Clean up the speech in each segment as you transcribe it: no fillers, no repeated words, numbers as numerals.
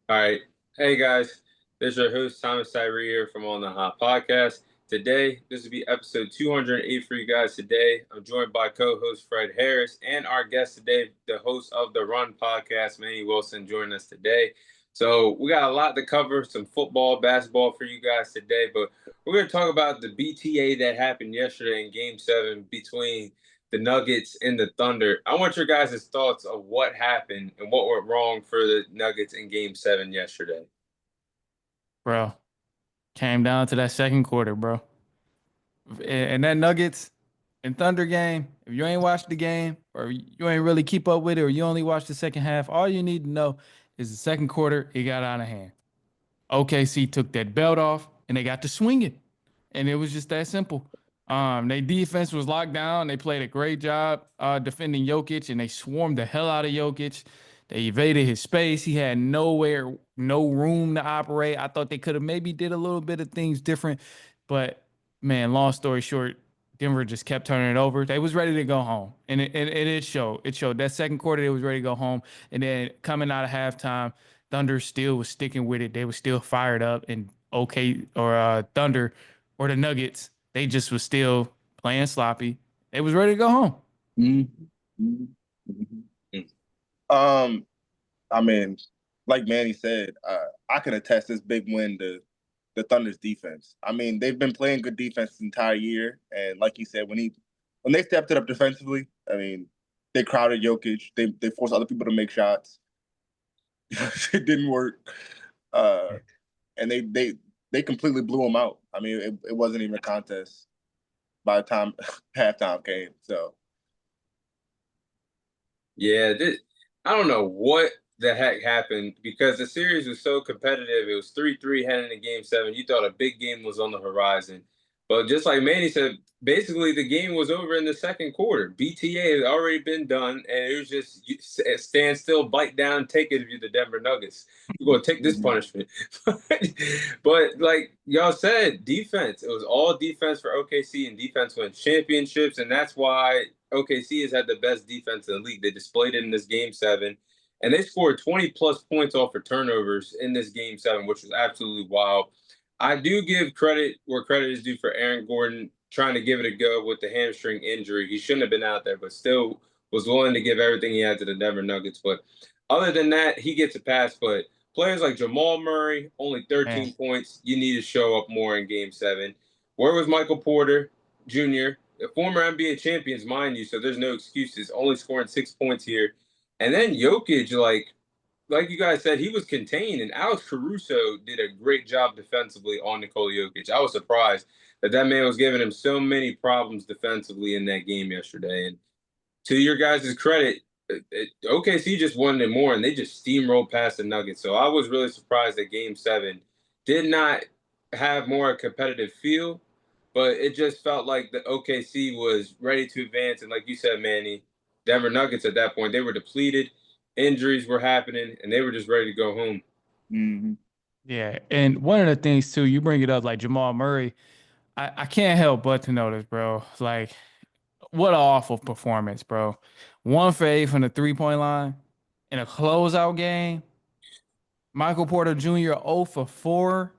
All right. Hey guys, this is your host Thomas Tyree here from Onthehop podcast. Today, this will be episode 208 for you guys today. I'm joined by co-host Fred Harris and our guest today, the host of the Run podcast, Manny Wilson, joining us today. So we got a lot to cover, some football, basketball for you guys today, but we're going to talk about the BTA that happened yesterday in Game 7 between the Nuggets and the Thunder. I want your guys' thoughts of what happened and what went wrong for the Nuggets in Game 7 yesterday. Bro. Came down to that second quarter, bro. And that Nuggets and Thunder game, if you ain't watched the game or you ain't really keep up with it or you only watch the second half, all you need to know is the second quarter, it got out of hand. OKC took that belt off and they got to swinging. And it was just that simple. Their defense was locked down. They played a great job defending Jokic, and they swarmed the hell out of Jokic. They evaded his space. He had nowhere, no room to operate. I thought they could have maybe did a little bit of things different, but man, long story short, Denver just kept turning it over. They was ready to go home, and it showed. It showed that second quarter they was ready to go home, and then coming out of halftime, Thunder still was sticking with it. They were still fired up, and Thunder or the Nuggets, they just was still playing sloppy. They was ready to go home. Mm-hmm. Um, I mean, like Manny said, I can attest this big win to the Thunder's defense. I mean, they've been playing good defense the entire year, and like you said, when they stepped it up defensively, I mean, they crowded Jokic. They forced other people to make shots. It didn't work, uh, and they completely blew them out. I mean, it wasn't even a contest by the time halftime came. So Yeah, I don't know what the heck happened because the series was so competitive. It was 3-3 heading into Game 7. You thought a big game was on the horizon. But just like Manny said, basically the game was over in the second quarter. BTA had already been done, and it was just stand still, bite down, take it if you're the Denver Nuggets. You're going to take this punishment. But like y'all said, defense. It was all defense for OKC, and defense wins championships, and that's why OKC has had the best defense in the league. They displayed it in this Game 7, and they scored 20 plus points off of turnovers in this Game 7, which was absolutely wild. I do give credit where credit is due for Aaron Gordon trying to give it a go with the hamstring injury. He shouldn't have been out there, but still was willing to give everything he had to the Denver Nuggets. But other than that, he gets a pass. But players like Jamal Murray, only Man, 13 points. You need to show up more in Game 7. Where was Michael Porter Jr.? Former NBA champions, mind you, so there's no excuses. Only scoring 6 points here. And then Jokic, like you guys said, he was contained, and Alex Caruso did a great job defensively on Nikola Jokic. I was surprised that man was giving him so many problems defensively in that game yesterday. And to your guys' credit, OKC just wanted more, and they just steamrolled past the Nuggets. So I was really surprised that Game 7 did not have more competitive feel, but it just felt like the OKC was ready to advance. And like you said, Manny, Denver Nuggets at that point, they were depleted, injuries were happening, and they were just ready to go home. mm-hmm. yeah. And one of the things too, you bring it up like Jamal Murray. I can't help but to notice, bro. Like, what an awful performance, bro. 1 for 8 from the 3-point line in a closeout game. Michael Porter Jr. 0 for 4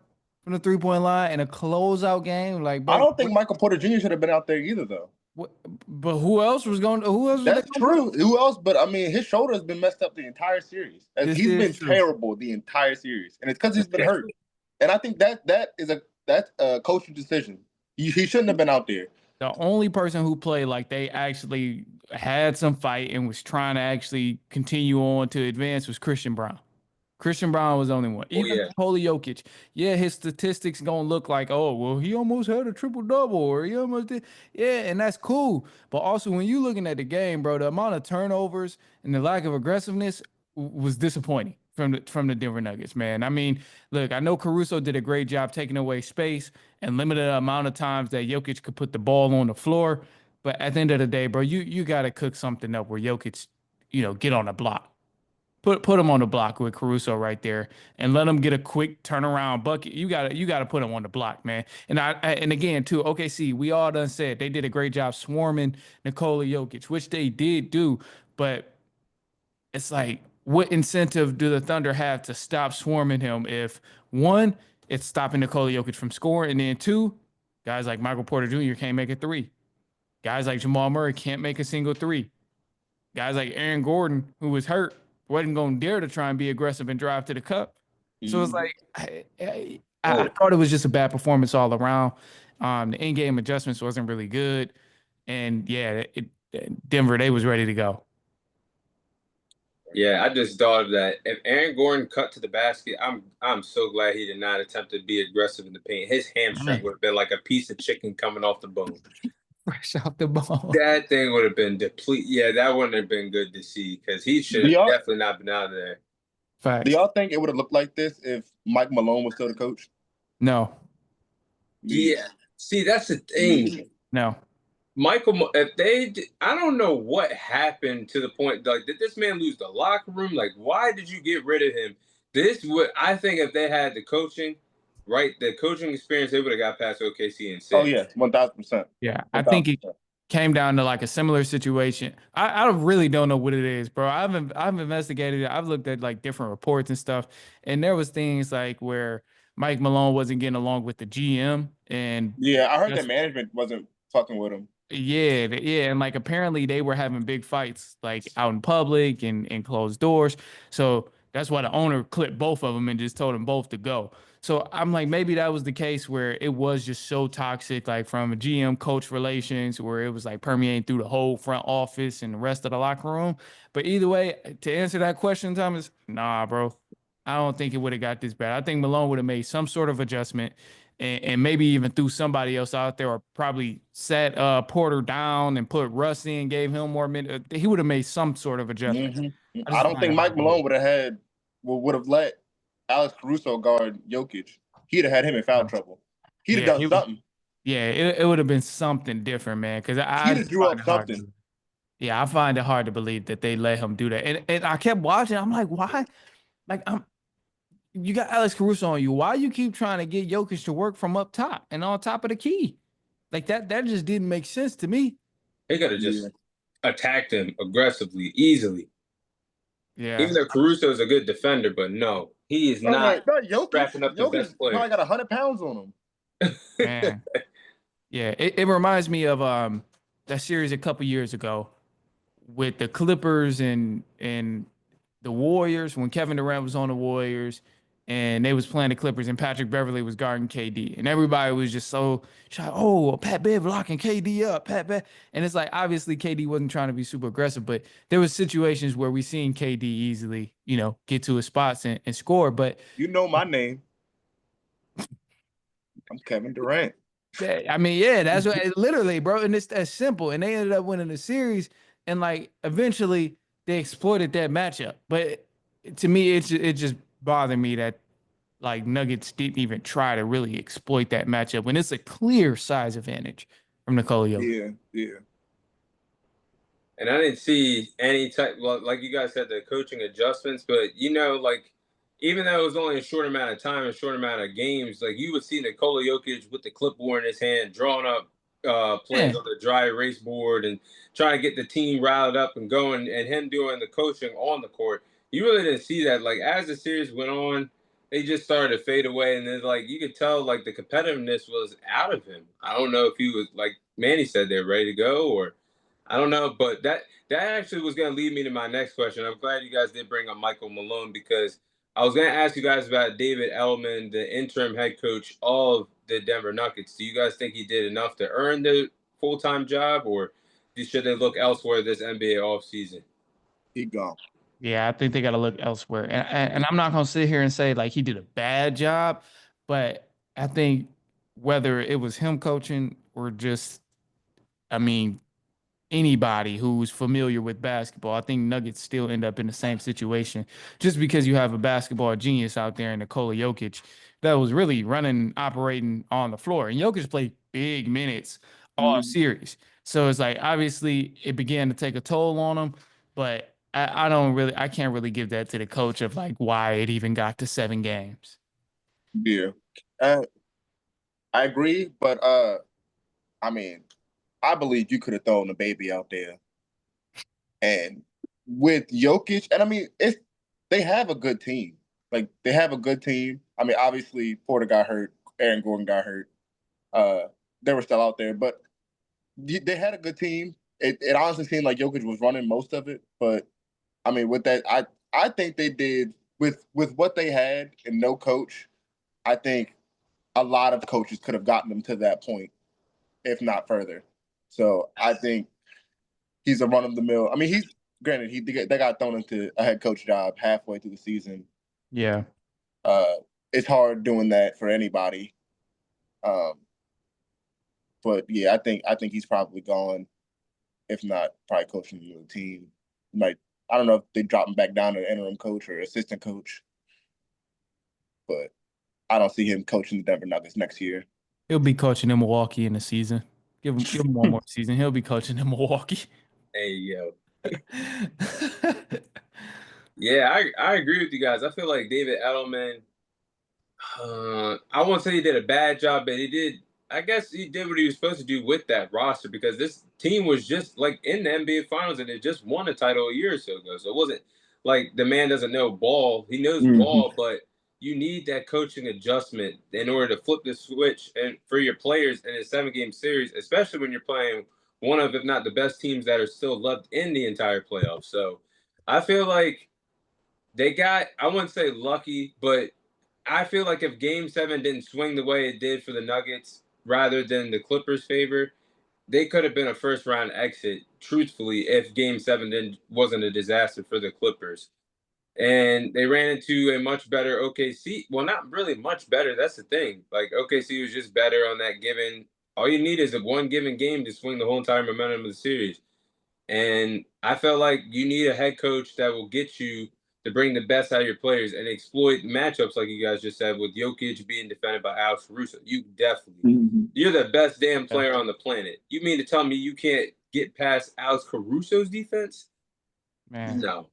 from the 3-point line in a closeout game. Like, I bro, don't think Michael Porter Jr. should have been out there either, though. what, but who else was going? Who else was they That's going to put true. on? Who else? But I mean, his shoulder has been messed up the entire series. This He's is been true. terrible the entire series, and it's because he's been Yeah. hurt. And I think that's a coaching decision. He shouldn't have been out there. The only person who played like they actually had some fight and was trying to actually continue on to advance was Christian Brown. Christian Brown was the only one. Oh Even yeah. Nikola Jokic, yeah, his statistics gonna look like, oh, well, he almost had a triple double, or he almost did. Yeah, and that's cool. But also, when you looking at the game, bro, the amount of turnovers and the lack of aggressiveness was disappointing from the Denver Nuggets, man. I mean, look, I know Caruso did a great job taking away space and limited the amount of times that Jokic could put the ball on the floor. But at the end of the day, bro, you got to cook something up where Jokic, get on the block. Put him on the block with Caruso right there, and let him get a quick turnaround bucket. You gotta put him on the block, man. And again too. OKC, we all done said they did a great job swarming Nikola Jokic, which they did do, but it's like what incentive do the Thunder have to stop swarming him if one, it's stopping Nikola Jokic from scoring, and then two, guys like Michael Porter Jr. can't make a three. Guys like Jamal Murray can't make a single three. Guys like Aaron Gordon, who was hurt, wasn't going to dare to try and be aggressive and drive to the cup. So it's like I Oh, thought it was just a bad performance all around. The in-game adjustments wasn't really good, and yeah, Denver they was ready to go. yeah, I just thought of that. If Aaron Gordon cut to the basket, I'm so glad he did not attempt to be aggressive in the paint. His hamstring Man, would have been like a piece of chicken coming off the bone. fresh off the ball. That thing would have been deplete. Yeah, that wouldn't have been good to see because he should Do have y'all definitely not been out of there. do Facts. y'all think it would have looked like this if Mike Malone was still the coach? No, Me Yeah, either. see, that's the Me thing. either. no. If I don't know what happened to the point. Like, did this man lose the locker room? Like, why did you get rid of him? This would, I think, if they had the coaching, right, the coaching experience, they would have got past OKC in Oh six. yeah, 1000%. Yeah, I think it 1000%. came down to like a similar situation. I really don't know what it is, bro. I've investigated it. I've looked at like different reports and stuff, and there was things like where Mike Malone wasn't getting along with the GM, and Yeah, I heard that that's management wasn't fucking with him. yeah, yeah, and like apparently they were having big fights like out in public and closed doors. So that's why the owner clipped both of them and just told them both to go. So I'm like, maybe that was the case where it was just so toxic, like from a GM coach relations, where it was like permeating through the whole front office and the rest of the locker room. But either way, to answer that question, Thomas, nah, bro. I don't think it would have got this bad. I think Malone would have made some sort of adjustment and maybe even threw somebody else out there or probably set Porter down and put Russ in, gave him more minutes. He would have made some sort of adjustments. I I just don't find think it hard Mike to believe. Malone would have let Alex Caruso guard Jokic. He'd have had him in foul trouble. He'd have Yeah, done something. yeah, it would have been something different, man. Because I He'd have just drew find up it hard to something. believe. Yeah, I find it hard to believe that they let him do that. And I kept watching. I'm like, why? Like, you got Alex Caruso on you. Why you keep trying to get Jokic to work from up top and on top of the key? Like that just didn't make sense to me. They could have Yeah. just attacked him aggressively, easily. Even Yeah, though Caruso is a good defender, but no, he is I'm not like, not Jokic. strapping up the Jokic best probably players. got 100 pounds on him. man. Yeah, it reminds me of that series a couple years ago with the Clippers and the Warriors when Kevin Durant was on the Warriors and they was playing the Clippers and Patrick Beverly was guarding KD and everybody was just so shocked. Oh, Pat Bev locking KD up, Pat Bev. And it's like obviously KD wasn't trying to be super aggressive, but there was situations where we seen KD easily, get to his spots and score. But You know my name. I'm Kevin Durant. I mean, yeah, that's what literally, bro. And it's that simple. And they ended up winning the series. And like eventually they exploited that matchup. But to me, it just bothered me that like Nuggets didn't even try to really exploit that matchup when it's a clear size advantage from Nikola Jokic. Yeah, yeah. And I didn't see any type, well, like you guys said, the coaching adjustments, but like even though it was only a short amount of time, a short amount of games, like you would see Nikola Jokic with the clipboard in his hand, drawing up plays Yeah. on the dry erase board and trying to get the team riled up and going, and him doing the coaching on the court. You really didn't see that. Like as the series went on, they just started to fade away, and then like you could tell like the competitiveness was out of him. I don't know if he was like Manny said they're ready to go or I don't know, but that actually was going to lead me to my next question. I'm glad you guys did bring up Michael Malone because I was going to ask you guys about David Ellman, the interim head coach of the Denver Nuggets. Do you guys think he did enough to earn the full-time job, or should they look elsewhere this NBA offseason? He gone. Yeah, I think they got to look elsewhere. And I'm not going to sit here and say like he did a bad job, but I think whether it was him coaching or just, I mean, anybody who's familiar with basketball, I think Nuggets still end up in the same situation just because you have a basketball genius out there in Nikola Jokic that was really running, operating on the floor. And Jokic played big minutes all Mhm. series. So it's like obviously it began to take a toll on him, but I can't really give that to the coach of like why it even got to 7 games. Yeah. Uh, I agree, but I mean, I believe you could have thrown the baby out there. And with Jokic, and I mean, they have a good team. Like they have a good team. I mean, obviously Porter got hurt, Aaron Gordon got hurt. Uh, they were still out there, but they had a good team. It honestly seemed like Jokic was running most of it, but I mean, with that, I think they did with what they had and no coach. I think a lot of coaches could have gotten them to that point, if not further. So I think he's a run of the mill. I mean, he's granted they got thrown into a head coach job halfway through the season. Yeah. Uh, it's hard doing that for anybody. Um, but yeah, I think he's probably gone. If not, probably coaching the team. Might I don't know if they drop him back down to interim coach or assistant coach, but I don't see him coaching the Denver Nuggets next year. He'll be coaching in Milwaukee in the season. Give him one more season. He'll be coaching in Milwaukee. Hey, yo. Yeah, I agree with you guys. I feel like David Edelman, I won't say he did a bad job, but he did. I guess he did what he was supposed to do with that roster because this team was just like in the NBA Finals and it just won a title a year or so ago. So it wasn't like the man doesn't know ball. He knows Mm-hmm. ball, but you need that coaching adjustment in order to flip the switch and for your players in a 7-game series, especially when you're playing one of, if not the best teams that are still left in the entire playoffs. So I feel like they got, I wouldn't say lucky, but I feel like if Game 7 didn't swing the way it did for the Nuggets rather than the Clippers' favor, they could have been a first round exit, truthfully, if Game 7 wasn't a disaster for the Clippers. And they ran into a much better OKC. Well, not really much better. That's the thing. Like, OKC was just better on that given. All you need is a one given game to swing the whole entire momentum of the series. And I felt like you need a head coach that will get you to bring the best out of your players and exploit matchups, like you guys just said, with Jokic being defended by Alex Caruso. Mm-hmm. You're the best damn Yeah. player on the planet. You mean to tell me you can't get past Alex Caruso's defense? Man. No,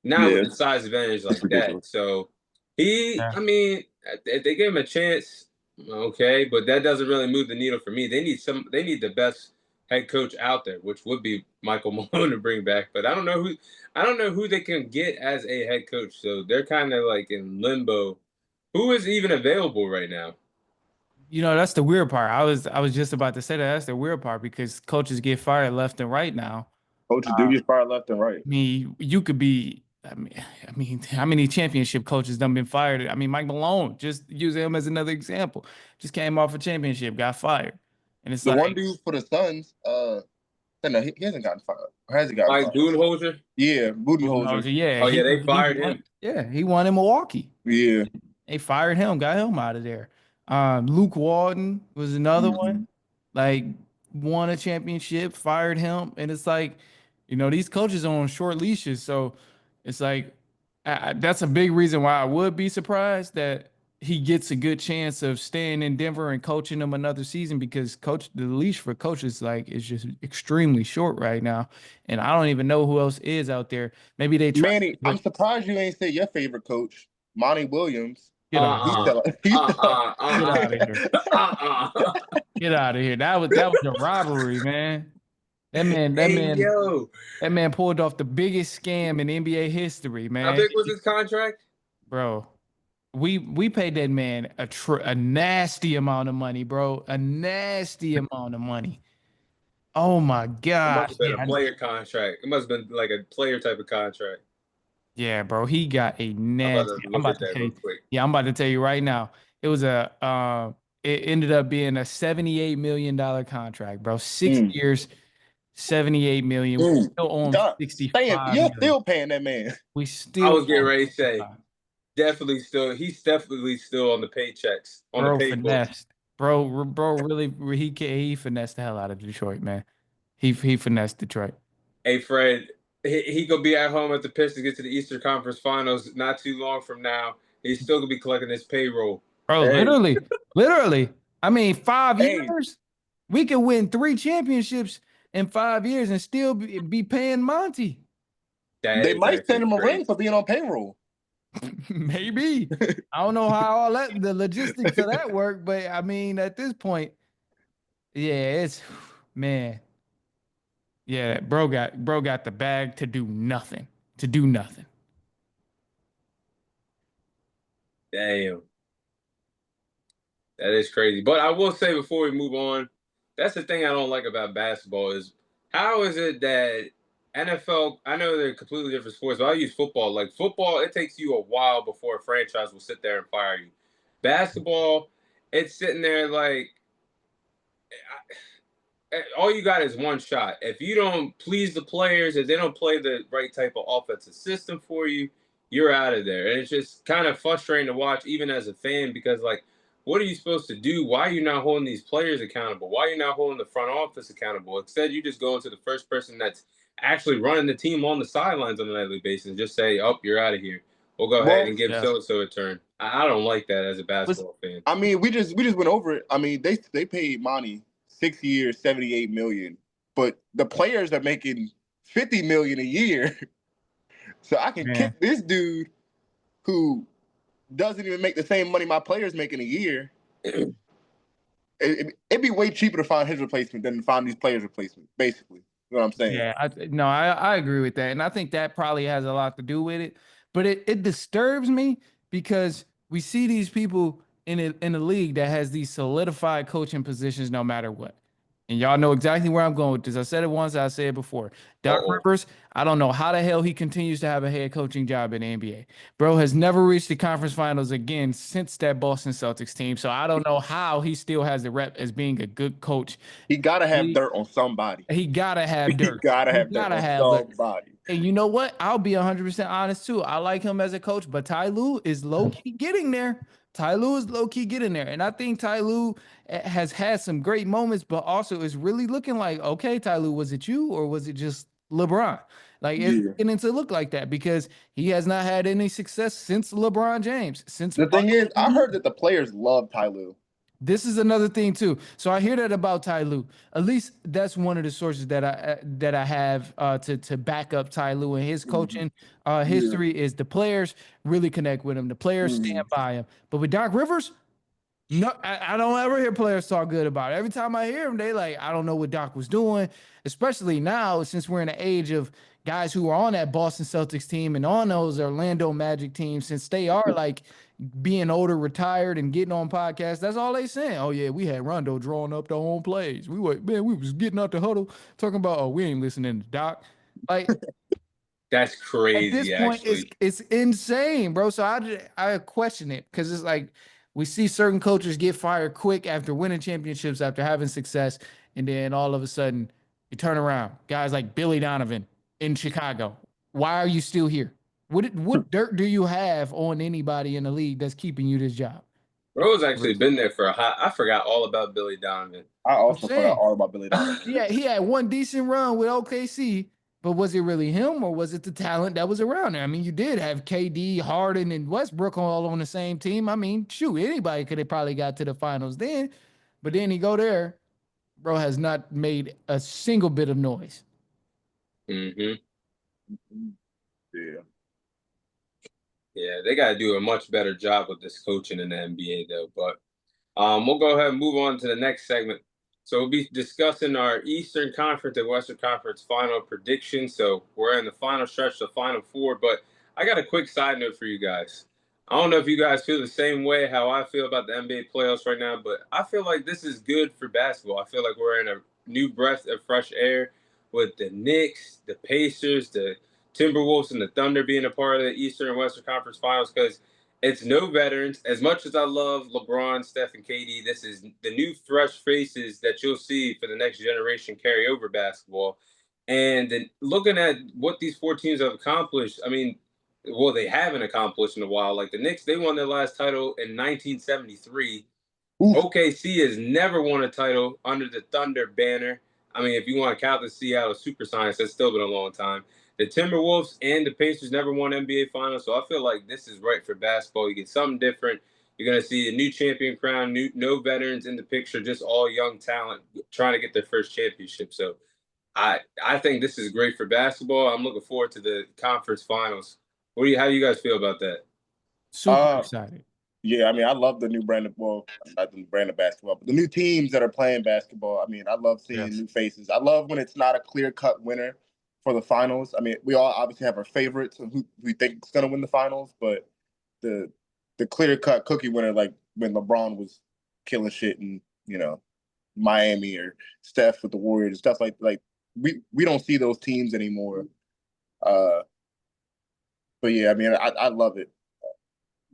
not with Yeah, the size advantage it's like that. ridiculous. So Yeah. I mean, if they give him a chance, okay, but that doesn't really move the needle for me. They need the best head coach out there, which would be Michael Malone to bring back. But I don't know who they can get as a head coach. So they're kind of like in limbo. Who is even available right now? You know, that's the weird part. I was just about to say that. That's the weird part because coaches get fired left and right now. Coaches do get fired left and right. I mean, you could be. How many championship coaches done been fired? I mean, Mike Malone, just use him as another example. Just came off a championship, got fired, and it's The like, one dude for the Suns, no, he hasn't gotten fired. Or has he gotten Mike fired? Budenholzer? Yeah, Budenholzer. yeah, Oh yeah, they fired won. him. Yeah, he won in Milwaukee. Yeah. They fired him, got him out of there. Luke Walton was another one. Mm-hmm. Like won a championship, fired him, and it's like, these coaches are on short leashes, so it's like that's a big reason why I would be surprised that he gets a good chance of staying in Denver and coaching them another season because the leash for coaches like is just extremely short right now, and I don't even know who else is out there. Maybe they try, Manny, I'm but surprised you ain't say your favorite coach, Monty Williams. get out of He's here, still he's still get out of here, get out of here. That was a robbery, man. That man, that Hey man, yo, that man pulled off the biggest scam in NBA history, how man. big was his contract? Bro, we paid that man a nasty amount of money, bro. A nasty amount of money. Oh my It must gosh. have been a player contract. It must have been like a player type of contract. Yeah, bro. He got a I'm about to nasty. I'm look about at to that tell real you. quick. Yeah, I'm about to tell you right now. It ended up being a $78 million contract, bro. 6 years, 78 million. We mm. still owe him God, damn, 65 you're million. still paying that man. We I still was getting owe him ready to say 65. he's definitely still on the paychecks on the Bro paybook. finessed. Bro really he finessed the hell out of Detroit, man. He finessed Detroit. Hey Fred, he gonna be at home at the Pistons get to the Eastern Conference Finals not too long from now. He's still gonna be collecting his payroll. Bro, Hey, literally. I mean, five Hey, years, we could win 3 championships in 5 years and still be paying Monty. that they is might actually send him a ring crazy. for being on payroll. Maybe. I don't know how all the logistics of that work, but I mean, at this point, yeah, it's man. Yeah, bro got the bag to do nothing. To do nothing. Damn. That is crazy. But I will say before we move on, that's the thing I don't like about basketball is how is it that NFL, I know they're completely different sports, but I use football. Like football, it takes you a while before a franchise will sit there and fire you. Basketball, it's sitting there like all you got is one shot. If you don't please the players, if they don't play the right type of offensive system for you, you're out of there. And it's just kind of frustrating to watch, even as a fan, because like, what are you supposed to do? Why are you not holding these players accountable? Why are you not holding the front office accountable? Instead, you just go into the first person that's actually running the team on the sidelines on a nightly basis and just say, "Oh, you're out of here. We'll go ahead Well, and give Yeah. so and so a turn." I don't like that as a basketball fan. I mean, we just went over it. I mean, they paid Monty 6 years, 78 million, but the players are making 50 million a year. So I can Man. kick this dude who doesn't even make the same money my players make in a year. It'd be way cheaper to find his replacement than to find these players' replacement. Basically, is what I'm saying. Yeah, I agree with that. And I think that probably has a lot to do with it. But it disturbs me because we see these people in the league that has these solidified coaching positions no matter what. And y'all know exactly where I'm going with this. I said it once, I said it before. Doc Uh-oh. Rivers, I don't know how the hell he continues to have a head coaching job in the NBA. Bro has never reached the conference finals again since that Boston Celtics team. So I don't know how he still has the rep as being a good coach. He gotta have He dirt on somebody. he gotta have He dirt. gotta He have dirt gotta on have dirt. somebody. And you know what? I'll be 100% honest too. I like him as a coach, but Ty Lue is low key getting there. Ty Lue is low key getting there. And I think Ty Lue has had some great moments, but also is really looking like, okay, Ty Lue, was it you or was it just LeBron? Like it's Yeah. beginning to look like that because he has not had any success since LeBron James, since The thing is, I heard that the players love Ty Lue. this is another thing too. So I hear that about Ty Lue. At least that's one of the sources that I have to back up Ty Lue and his Mhm. coaching Yeah. history is the players really connect with him. The players stand Mhm. by him. But with Doc Rivers, no, I don't ever hear players talk good about it. Every time I hear them, they like, I don't know what Doc was doing, especially now since we're in the age of guys who are on that Boston Celtics team and on those Orlando Magic teams, since they are like being older, retired, and getting on podcasts. That's all they saying. Oh yeah, we had Rondo drawing up the home plays. We was getting out the huddle talking about, oh, we ain't listening to Doc. Like That's at this crazy, point actually. it's insane, bro. So I question it because it's like we see certain coaches get fired quick after winning championships, after having success, and then all of a sudden you turn around. Guys like Billy Donovan in Chicago. Why are you still here? What dirt do you have on anybody in the league that's keeping you this job? Bro's actually been there for a hot. I forgot all about Billy Donovan. I I'm also forgot saying all about Billy Donovan. he had one decent run with OKC, but was it really him or was it the talent that was around there? I mean, you did have KD, Harden, and Westbrook all on the same team. I mean, shoot, anybody could have probably got to the finals then, but then he go there, bro has not made a single bit of noise. Hmm. Yeah. Yeah, they got to do a much better job with this coaching in the NBA, though. But we'll go ahead and move on to the next segment. So we'll be discussing our Eastern Conference and Western Conference final predictions. So we're in the final stretch, the final four. But I got a quick side note for you guys. I don't know if you guys feel the same way how I feel about the NBA playoffs right now, but I feel like this is good for basketball. I feel like we're in a new breath of fresh air with the Knicks, the Pacers, the Timberwolves, and the Thunder being a part of the Eastern and Western Conference finals because it's no veterans. As much as I love LeBron, Steph, and KD, this is the new fresh faces that you'll see for the next generation carry over basketball. And then looking at what these four teams have accomplished, I mean, well, they haven't accomplished in a while. Like the Knicks, they won their last title in 1973. Oof. OKC has never won a title under the Thunder banner. I mean, if you want to count the Seattle Supersonics, that's still been a long time. The Timberwolves and the Pacers never won NBA Finals, so I feel like this is right for basketball. You get something different. You're going to see a new champion crown, no veterans in the picture, just all young talent trying to get their first championship. So I think this is great for basketball. I'm looking forward to the conference finals. How do you guys feel about that? Super Uh, excited. yeah, I mean, I love the new brand of, well, not the new brand of basketball, but the new teams that are playing basketball. I mean, I love seeing Yes. new faces. I love when it's not a clear-cut winner for the finals. I mean, we all obviously have our favorites who we think is going to win the finals, but the the clear cut cookie winner like when LeBron was killing shit in Miami or Steph with the Warriors, stuff like we don't see those teams anymore. Uh, but yeah, I mean, I love it.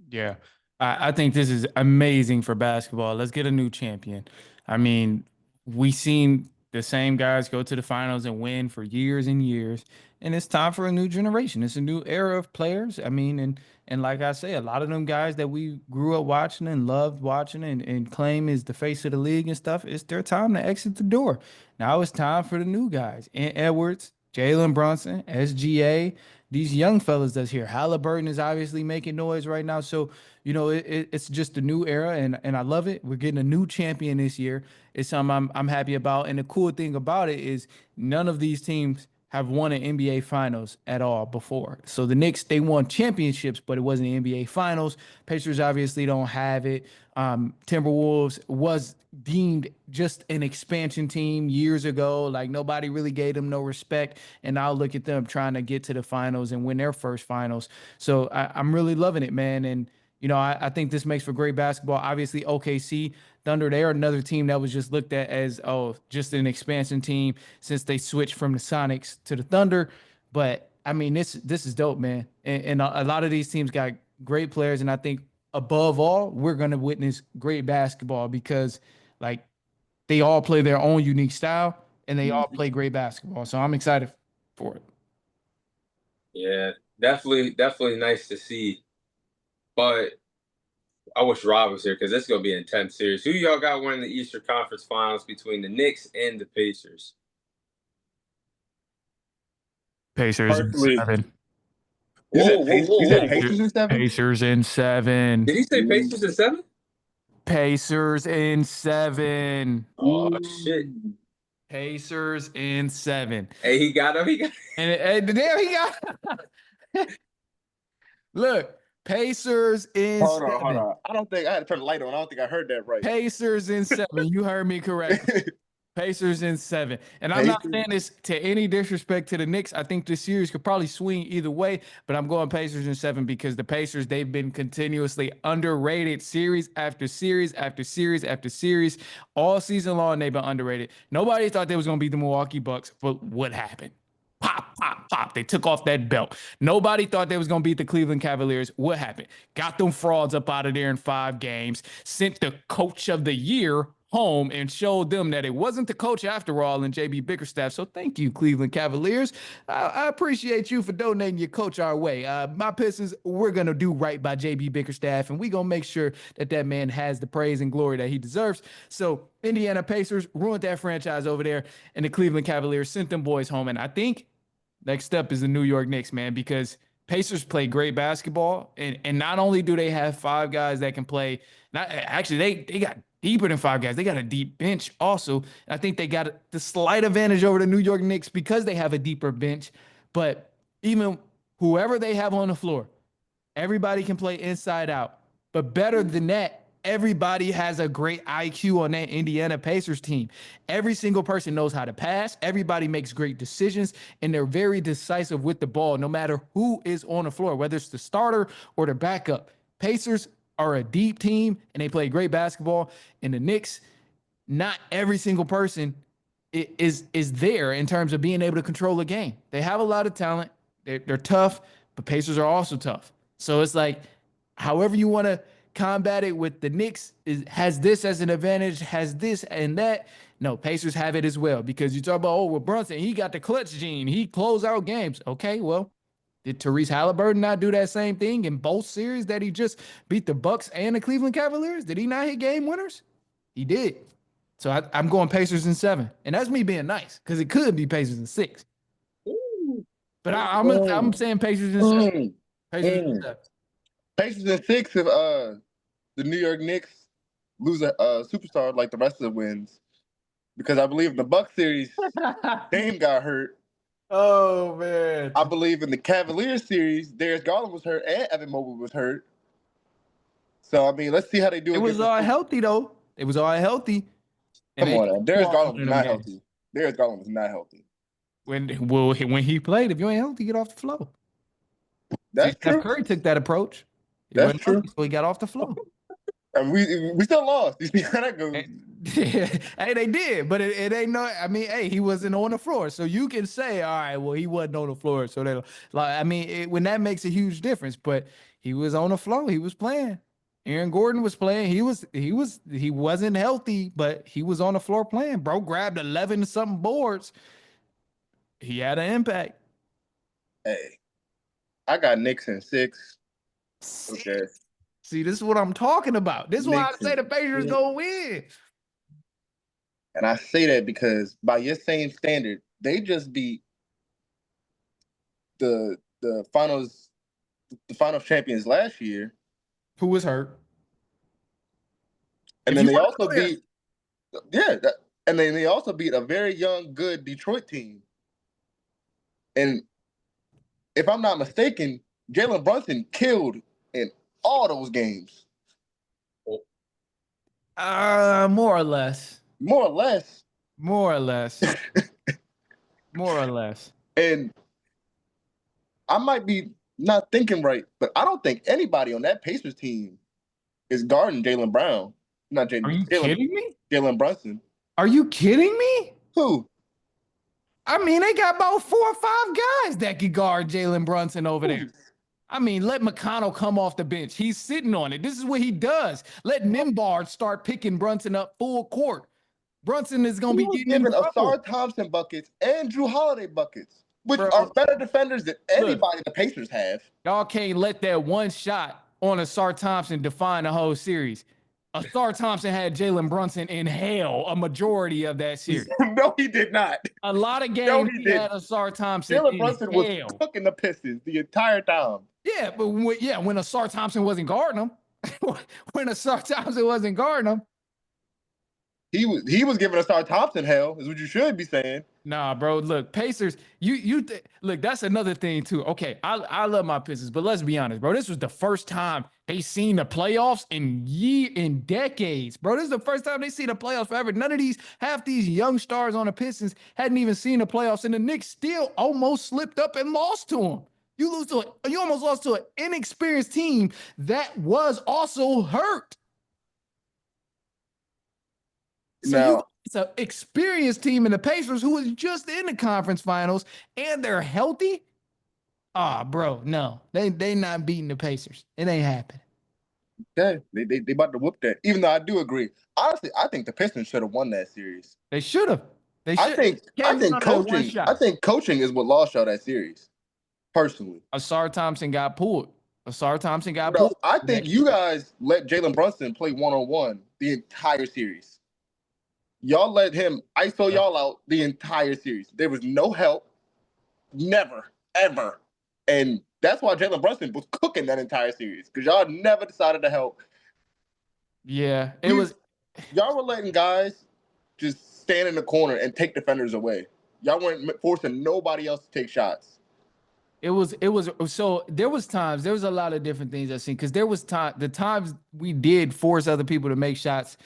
Yeah. I think this is amazing for basketball. Let's get a new champion. I mean, we seen the same guys go to the finals and win for years and years. And it's time for a new generation. It's a new era of players. I mean, and like I say, a lot of them guys that we grew up watching and loved watching and claim is the face of the league and stuff, it's their time to exit the door. Now it's time for the new guys. Edwards, Jalen Brunson, SGA, these young fellas that's here. Halliburton is obviously making noise right now. So, it's just a new era and I love it. We're getting a new champion this year. It's something I'm happy about. And the cool thing about it is none of these teams have won an NBA finals at all before. So the Knicks, they won championships, but it wasn't the NBA finals. Pacers obviously don't have it. Timberwolves was deemed just an expansion team years ago. Like nobody really gave them no respect. And now look at them trying to get to the finals and win their first finals. So I'm really loving it, man. And I think this makes for great basketball. Obviously, OKC Thunder, they're another team that was just looked at as, just an expansion team since they switched from the Sonics to the Thunder. But I mean, this is dope, man. And a lot of these teams got great players, and I think above all, we're gonna witness great basketball because like they all play their own unique style and they all play great basketball. So I'm excited for it. Yeah, definitely nice to see. But I wish Rob was here because this is gonna be an intense series. Who y'all got winning the Eastern Conference Finals between the Knicks and the Pacers? Pacers in Personally, seven. you Whoa, said whoa, Pacers. whoa, You said whoa! Pacers, Pacers in seven. Pacers in seven. Did he say Pacers in seven? Pacers in seven. Oh shit! Pacers in seven. Hey, he got him. He got. And there he got. Look, Pacers in Hold on, hold seven. on. I don't think I had to turn the light on. I don't think I heard that right. Pacers in seven. You heard me correctly. Pacers in seven. And I'm not Pacers. saying this to any disrespect to the Knicks. I think this series could probably swing either way, but I'm going Pacers in seven because the Pacers, they've been continuously underrated series after series after series after series. All season long, they've been underrated. Nobody thought they was going to beat the Milwaukee Bucks, but what happened? Pop, pop, pop. They took off that belt. Nobody thought they was going to beat the Cleveland Cavaliers. What happened? Got them frauds up out of there in 5 games, sent the coach of the year home and showed them that it wasn't the coach after all in JB Bickerstaff. So thank you, Cleveland Cavaliers. I appreciate you for donating your coach our way. My Pistons, we're going to do right by JB Bickerstaff, and we're going to make sure that that man has the praise and glory that he deserves. So Indiana Pacers ruined that franchise over there, and the Cleveland Cavaliers sent them boys home. And I think next up is the New York Knicks, man, because Pacers play great basketball, and not only do they have 5 guys that can play, not actually they got deeper than 5 guys. They got a deep bench also. And I think they got the slight advantage over the New York Knicks because they have a deeper bench. But even whoever they have on the floor, everybody can play inside out. But better than that, everybody has a great IQ on that Indiana Pacers team. Every single person knows how to pass. Everybody makes great decisions, and they're very decisive with the ball, no matter who is on the floor, whether it's the starter or the backup. Pacers are a deep team, and they play great basketball. And the Knicks, not every single person is there in terms of being able to control a game. They have a lot of talent. They're tough, but Pacers are also tough. So it's like, however you want to combat it with the Knicks has this as an advantage, has this and that. No, Pacers have it as well because you talk about, with Brunson, he got the clutch gene. He closed out games. Okay, well, did Therese Halliburton not do that same thing in both series that he just beat the Bucks and the Cleveland Cavaliers? Did he not hit game winners? He did. So I'm going Pacers in 7, and that's me being nice because it could be Pacers in 6. But I'm saying Pacers in 7. Pacers in 7. Pacers in 6 if the New York Knicks lose a superstar like the rest of the wins. Because I believe in the Bucks series, Dame got hurt. Oh man! I believe in the Cavaliers series, Darius Garland was hurt and Evan Mobley was hurt. So I mean, let's see how they do. It was all healthy though. It was all healthy. Come on, now. Darius Garland was not games. healthy. Darius Garland was not healthy. When he played, if you ain't healthy, get off the floor. That's true. Curry took that approach. He That's wasn't true. healthy, so he got off the floor. And we still lost. You see how that goes. Hey, they did, but it ain't no. I mean, hey, he wasn't on the floor, so you can say, all right, well, he wasn't on the floor, so they like. I mean, when that makes a huge difference, but he was on the floor. He was playing. Aaron Gordon was playing. He wasn't healthy, but he was on the floor playing. Bro grabbed 11 something boards. He had an impact. Hey, I got Knicks in 6. See, Okay. see, this is what I'm talking about. This is why I Knicks say in the Pacers 6. go win. And I say that because by your same standard, they just beat the finals champions last year. Who was hurt? And If then you they want to also go there, beat and then they also beat a very young, good Detroit team. And if I'm not mistaken, Jalen Brunson killed in all those games. more or less. More or less. More or less. More or less. And I might be not thinking right, but I don't think anybody on that Pacers team is guarding Jalen Brown. Not Are Jalen you kidding me? Jalen Brunson. Are you kidding me? Who? I mean, they got about 4 or 5 guys that could guard Jalen Brunson over there. I mean, let McConnell come off the bench. He's sitting on it. This is what he does. Let Nimbard start picking Brunson up full court. Brunson is going He to be was getting in giving trouble. Asar Thompson buckets and Drew Holiday buckets, which Bro, are better defenders than look, anybody the Pacers have. y'all can't let that one shot on Asar Thompson define the whole series. Asar Thompson had Jalen Brunson in hell a majority of that series. No, he did not. A lot of No, games he he had didn't. Asar Thompson Jalen in Brunson was hell. cooking the Pistons the entire time. Yeah, but when Asar Thompson wasn't guarding him, when Asar Thompson wasn't guarding him, He was giving Asar Thompson hell, is what you should be saying. nah, bro. Look, Pacers. Look. That's another thing too. Okay, I love my Pistons, but let's be honest, bro. This was the first time they seen the playoffs in decades, bro. This is the first time they see the playoffs forever. Half these young stars on the Pistons hadn't even seen the playoffs, and the Knicks still almost slipped up and lost to them. You almost lost to an inexperienced team that was also hurt. So Now, it's an experienced team in the Pacers who was just in the conference finals and they're healthy. Ah, bro, no, they not beating the Pacers. It ain't happening. okay, they about to whoop that. Even though I do agree. Honestly, I think the Pistons should have won that series. They should have. They I should. think I Came think down to that one coaching I shot. think coaching is what lost y'all that series. Personally. Asar Thompson got pulled. Asar Thompson got Bro, pulled. I think you guys let Jalen Brunson play one-on-one the entire series. Y'all let him ISO y'all out the entire series. There was no help. Never, ever. And that's why Jalen Brunson was cooking that entire series. Because y'all never decided to help. Yeah, it was. Y'all were letting guys just stand in the corner and take defenders away. Y'all weren't forcing nobody else to take shots. It was so there was a lot of different things I've seen because there was the times we did force other people to make shots,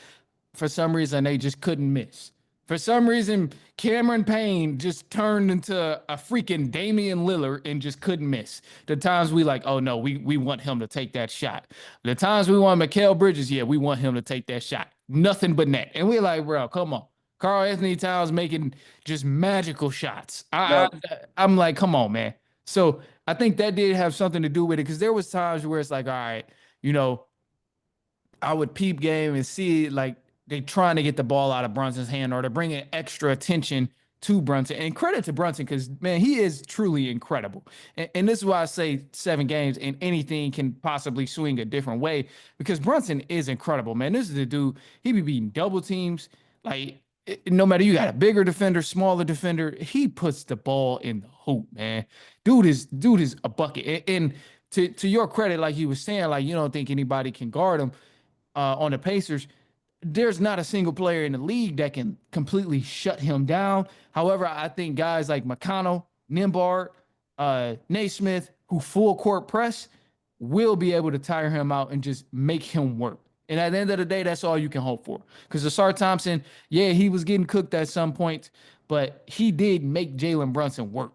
for some reason they just couldn't miss. For some reason, Cameron Payne just turned into a freaking Damian Lillard and just couldn't miss. The times we like, oh no, we want him to take that shot. The times we want Mikal Bridges, yeah, we want him to take that shot. Nothing but net. And we're like, bro, come on. Karl Anthony Towns making just magical shots. I'm like, come on, man. So I think that did have something to do with it because there was times where it's like, all right, you know, I would peep game and see like they trying to get the ball out of Brunson's hand or they're bringing extra attention to Brunson. And credit to Brunson because, man, he is truly incredible. And this is why I say 7 games and anything can possibly swing a different way because Brunson is incredible, man. This is the dude, he be beating double teams. Like, no matter you got a bigger defender, smaller defender, he puts the ball in the hoop, man. Dude is a bucket. And to your credit, like you was saying, like you don't think anybody can guard him on the Pacers. There's not a single player in the league that can completely shut him down. However, I think guys like McConnell, Nimbard, Naismith, who full court press, will be able to tire him out and just make him work. And at the end of the day, that's all you can hope for. Because Asar Thompson, yeah, he was getting cooked at some points, but he did make Jalen Brunson work.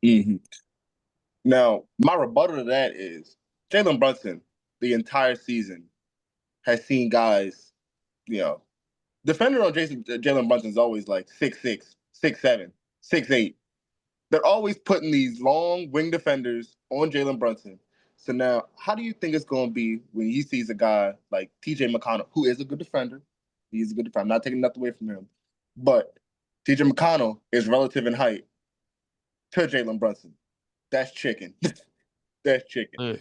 Mm-hmm. Now, my rebuttal to that is Jalen Brunson, the entire season, has seen guys, you know, defender on Jalen Brunson is always like 6'6", 6'7", 6'8". They're always putting these long wing defenders on Jalen Brunson. So now, how do you think it's going to be when he sees a guy like T.J. McConnell, who is a good defender? He's a good defender. I'm not taking nothing away from him. But T.J. McConnell is relative in height to Jalen Brunson. That's chicken. That's chicken.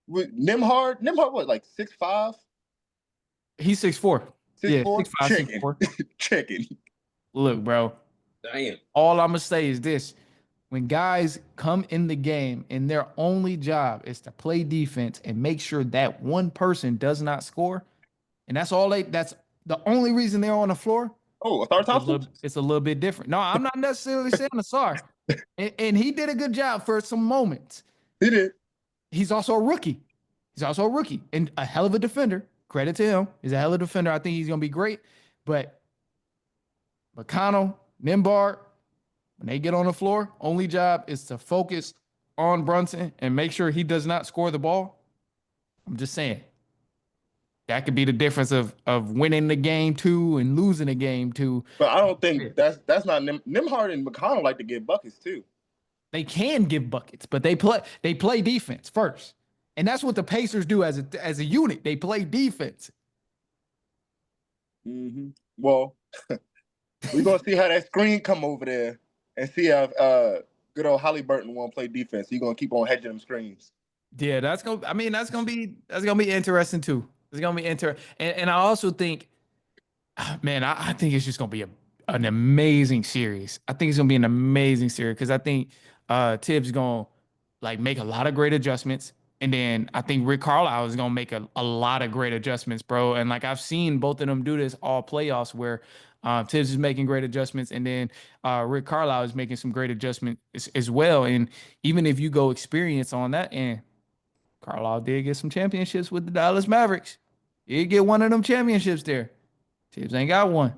Look, Nimhard, what, like 6'5", he's 6'4". Yeah, 6'4"? 6'5", six Chicken. four. Chicken. Look, bro. Damn. All I'm gonna say is this: when guys come in the game and their only job is to play defense and make sure that one person does not score, and that's the only reason they're on the floor. Oh, Asar Thompson? It's a little bit different. No, I'm not necessarily saying Asar. And he did a good job for some moments. He did. He's also a rookie. He's also a rookie and a hell of a defender. Credit to him. He's a hell of a defender. I think he's gonna be great. But McConnell, Nimbard, when they get on the floor, only job is to focus on Brunson and make sure he does not score the ball. I'm just saying. That could be the difference of winning the game 2 and losing the game 2. But I don't think that's not Nimhard and McConnell like to get buckets too. They can give buckets, but they play defense first. And that's what the Pacers do as a unit. They play defense. Mm-hmm. Well, we're gonna see how that screen come over there and see if good old Halliburton won't play defense. He's gonna keep on hedging them screens. Yeah, that's gonna be interesting too. It's gonna be interesting. And I also think, man, I think it's just gonna be an amazing series. I think it's gonna be an amazing series because I think Tibbs gonna like make a lot of great adjustments. And then I think Rick Carlisle is gonna make a lot of great adjustments, bro. And like I've seen both of them do this all playoffs where Tibbs is making great adjustments, and then Rick Carlisle is making some great adjustments as well. And even if you go experience on that end, Carlisle did get some championships with the Dallas Mavericks. He did get one of them championships there. Tibbs ain't got one.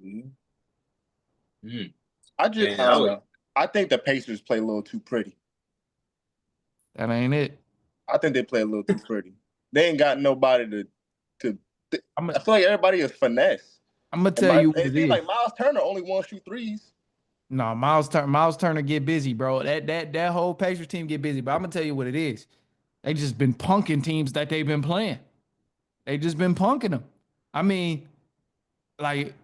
Mm-hmm. Mm. I just I think the Pacers play a little too pretty. That ain't it. I think they play a little too pretty. They ain't got nobody to I feel like everybody is finesse. I'm gonna tell you what it it seems is. like Miles Turner only wants to shoot threes. No, Miles Turner get busy, bro. That whole Pacers team get busy. But I'm gonna tell you what it is. They just been punking teams that they've been playing. They just been punking them. I mean, like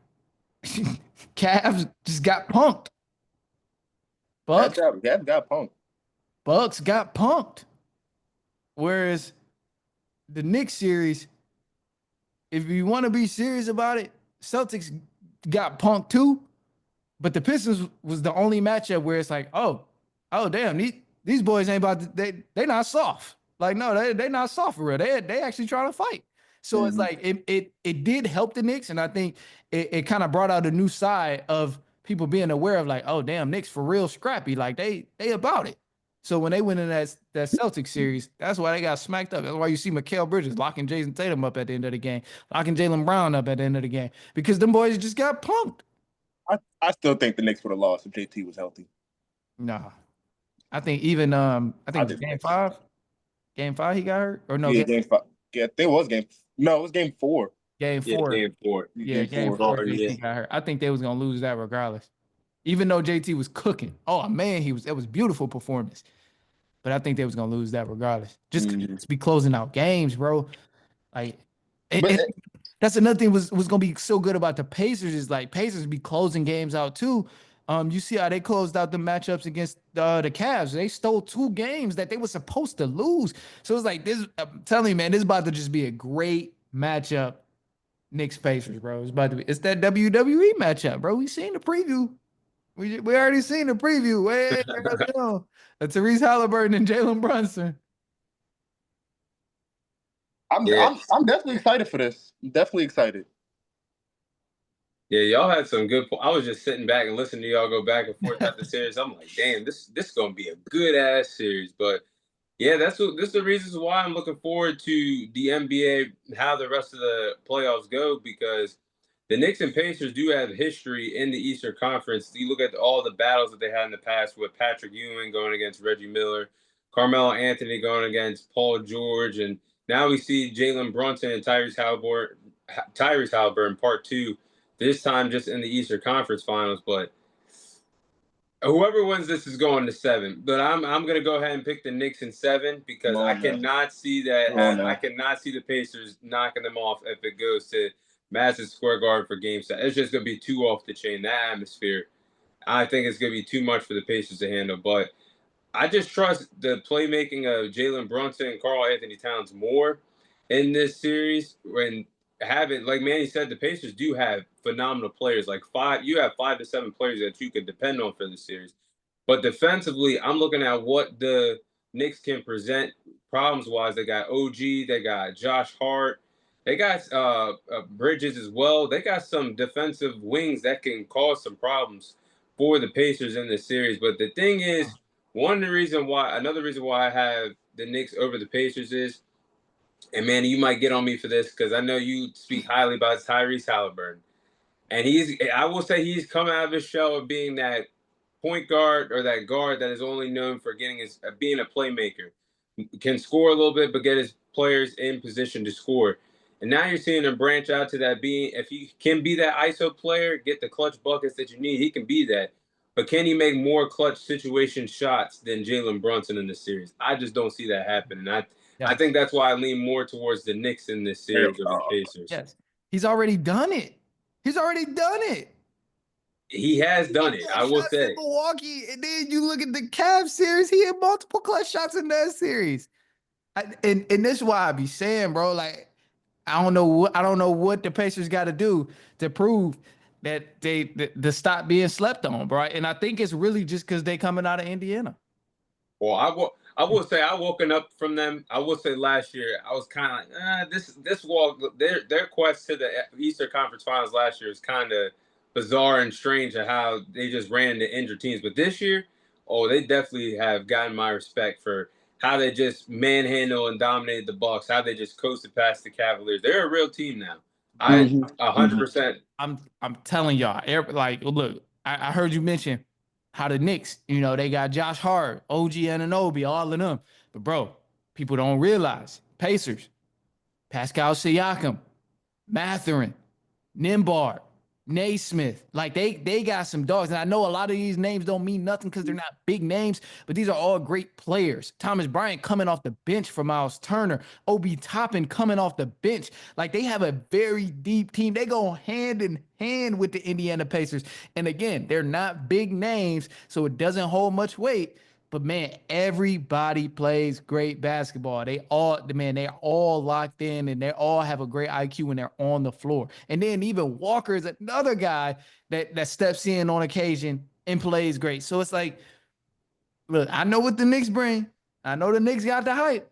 Cavs just got punked. Bucks Got punked. Bucks got punked. Whereas the Knicks series, if you want to be serious about it, Celtics got punked too. But the Pistons was the only matchup where it's like, oh damn, these boys ain't about to, they not soft. Like, no, they not soft for real. They actually trying to fight. So it's like it did help the Knicks, and I think it kind of brought out a new side of people being aware of like, oh damn, Knicks for real scrappy. Like they about it. So when they went in that Celtics series, that's why they got smacked up. That's why you see Mikal Bridges locking Jason Tatum up at the end of the game, locking Jaylen Brown up at the end of the game, because them boys just got punked. I still think the Knicks would have lost if JT was healthy. Nah. I think even I think game five. Game 5 he got hurt? Or no, yeah, game 5. Yeah, I think it was game. No, it was game 4. Game 4. Yeah, game 4. Yeah, game 4 JT got hurt. I think they was gonna lose that regardless. Even though JT was cooking. Oh man, it was beautiful performance. But I think they was gonna lose that regardless. Just to be closing out games, bro. Like that's another thing was gonna be so good about the Pacers is like Pacers be closing games out too. You see how they closed out the matchups against the Cavs. They stole 2 games that they were supposed to lose. So it's like this. I'm telling you, man, this is about to just be a great matchup. Knicks Pacers, bro. It's about to be. It's that WWE matchup, bro. We seen the preview. We already seen the preview. Way Therese Halliburton and Jalen Brunson. I'm definitely excited for this. I'm definitely excited. Yeah, y'all had some good. I was just sitting back and listening to y'all go back and forth about the series. I'm like, damn, this is gonna be a good ass series. But yeah, this is the reasons why I'm looking forward to the NBA, how the rest of the playoffs go, because the Knicks and Pacers do have history in the Eastern Conference. You look at all the battles that they had in the past with Patrick Ewing going against Reggie Miller, Carmelo Anthony going against Paul George, and now we see Jalen Brunson and Tyrese Halliburton part two, this time just in the Eastern Conference Finals. But whoever wins this is going to 7. But I'm gonna go ahead and pick the Knicks in 7 because Come I on now. cannot see Come on that. I now. cannot see the Pacers knocking them off if it goes to Madison Square Garden for Game 7. It's just gonna be too off the chain. That atmosphere, I think it's gonna be too much for the Pacers to handle. But I just trust the playmaking of Jalen Brunson and Karl Anthony Towns more in this series. When having, like Manny said, the Pacers do have phenomenal players. Like you have 5 to 7 players that you can depend on for the series. But defensively, I'm looking at what the Knicks can present problems wise. They got OG, they got Josh Hart, they got Bridges as well. They got some defensive wings that can cause some problems for the Pacers in this series. But the thing is, another reason why I have the Knicks over the Pacers is, and Manny, you might get on me for this because I know you speak highly about Tyrese Halliburton. And I will say he's come out of his shell of being that point guard or that guard that is only known for being a playmaker. Can score a little bit, but get his players in position to score. And now you're seeing him branch out to that being, if he can be that ISO player, get the clutch buckets that you need, he can be that. But can he make more clutch situation shots than Jalen Brunson in this series? I just don't see that happening. I Yes. think that's why I lean more towards the Knicks in this series over the Pacers. Yes. He's already done it. He's already done it. He has He done hit it, I clutch will shots in say. Milwaukee, and then you look at the Cavs series. He had multiple clutch shots in that series. And this is why I be saying, bro, like I don't know what the Pacers got to do to prove that they to stop being slept on, bro. And I think it's really just because they coming out of Indiana. Well, I will say I woken up from them. I will say last year I was kind of like, this walk their quest to the Eastern Conference Finals last year is kind of bizarre and strange at how they just ran the injured teams. But this year, oh, they definitely have gotten my respect for how they just manhandle and dominated the Bucks. How they just coasted past the Cavaliers. They're a real team now. I Mhm. 100%. I'm telling y'all, like, look, I heard you mention how the Knicks, they got Josh Hart, OG Anunoby, all of them. But bro, people don't realize Pacers, Pascal Siakam, Matherin, Nimbard, Naismith, like they got some dogs. And I know a lot of these names don't mean nothing because they're not big names, but these are all great players. Thomas Bryant coming off the bench for Miles Turner, Obi Toppin coming off the bench. Like they have a very deep team. They go hand in hand with the Indiana Pacers. And again, they're not big names, so it doesn't hold much weight. But man, everybody plays great basketball. They all locked in and they all have a great IQ when they're on the floor. And then even Walker is another guy that steps in on occasion and plays great. So it's like, look, I know what the Knicks bring. I know the Knicks got the hype,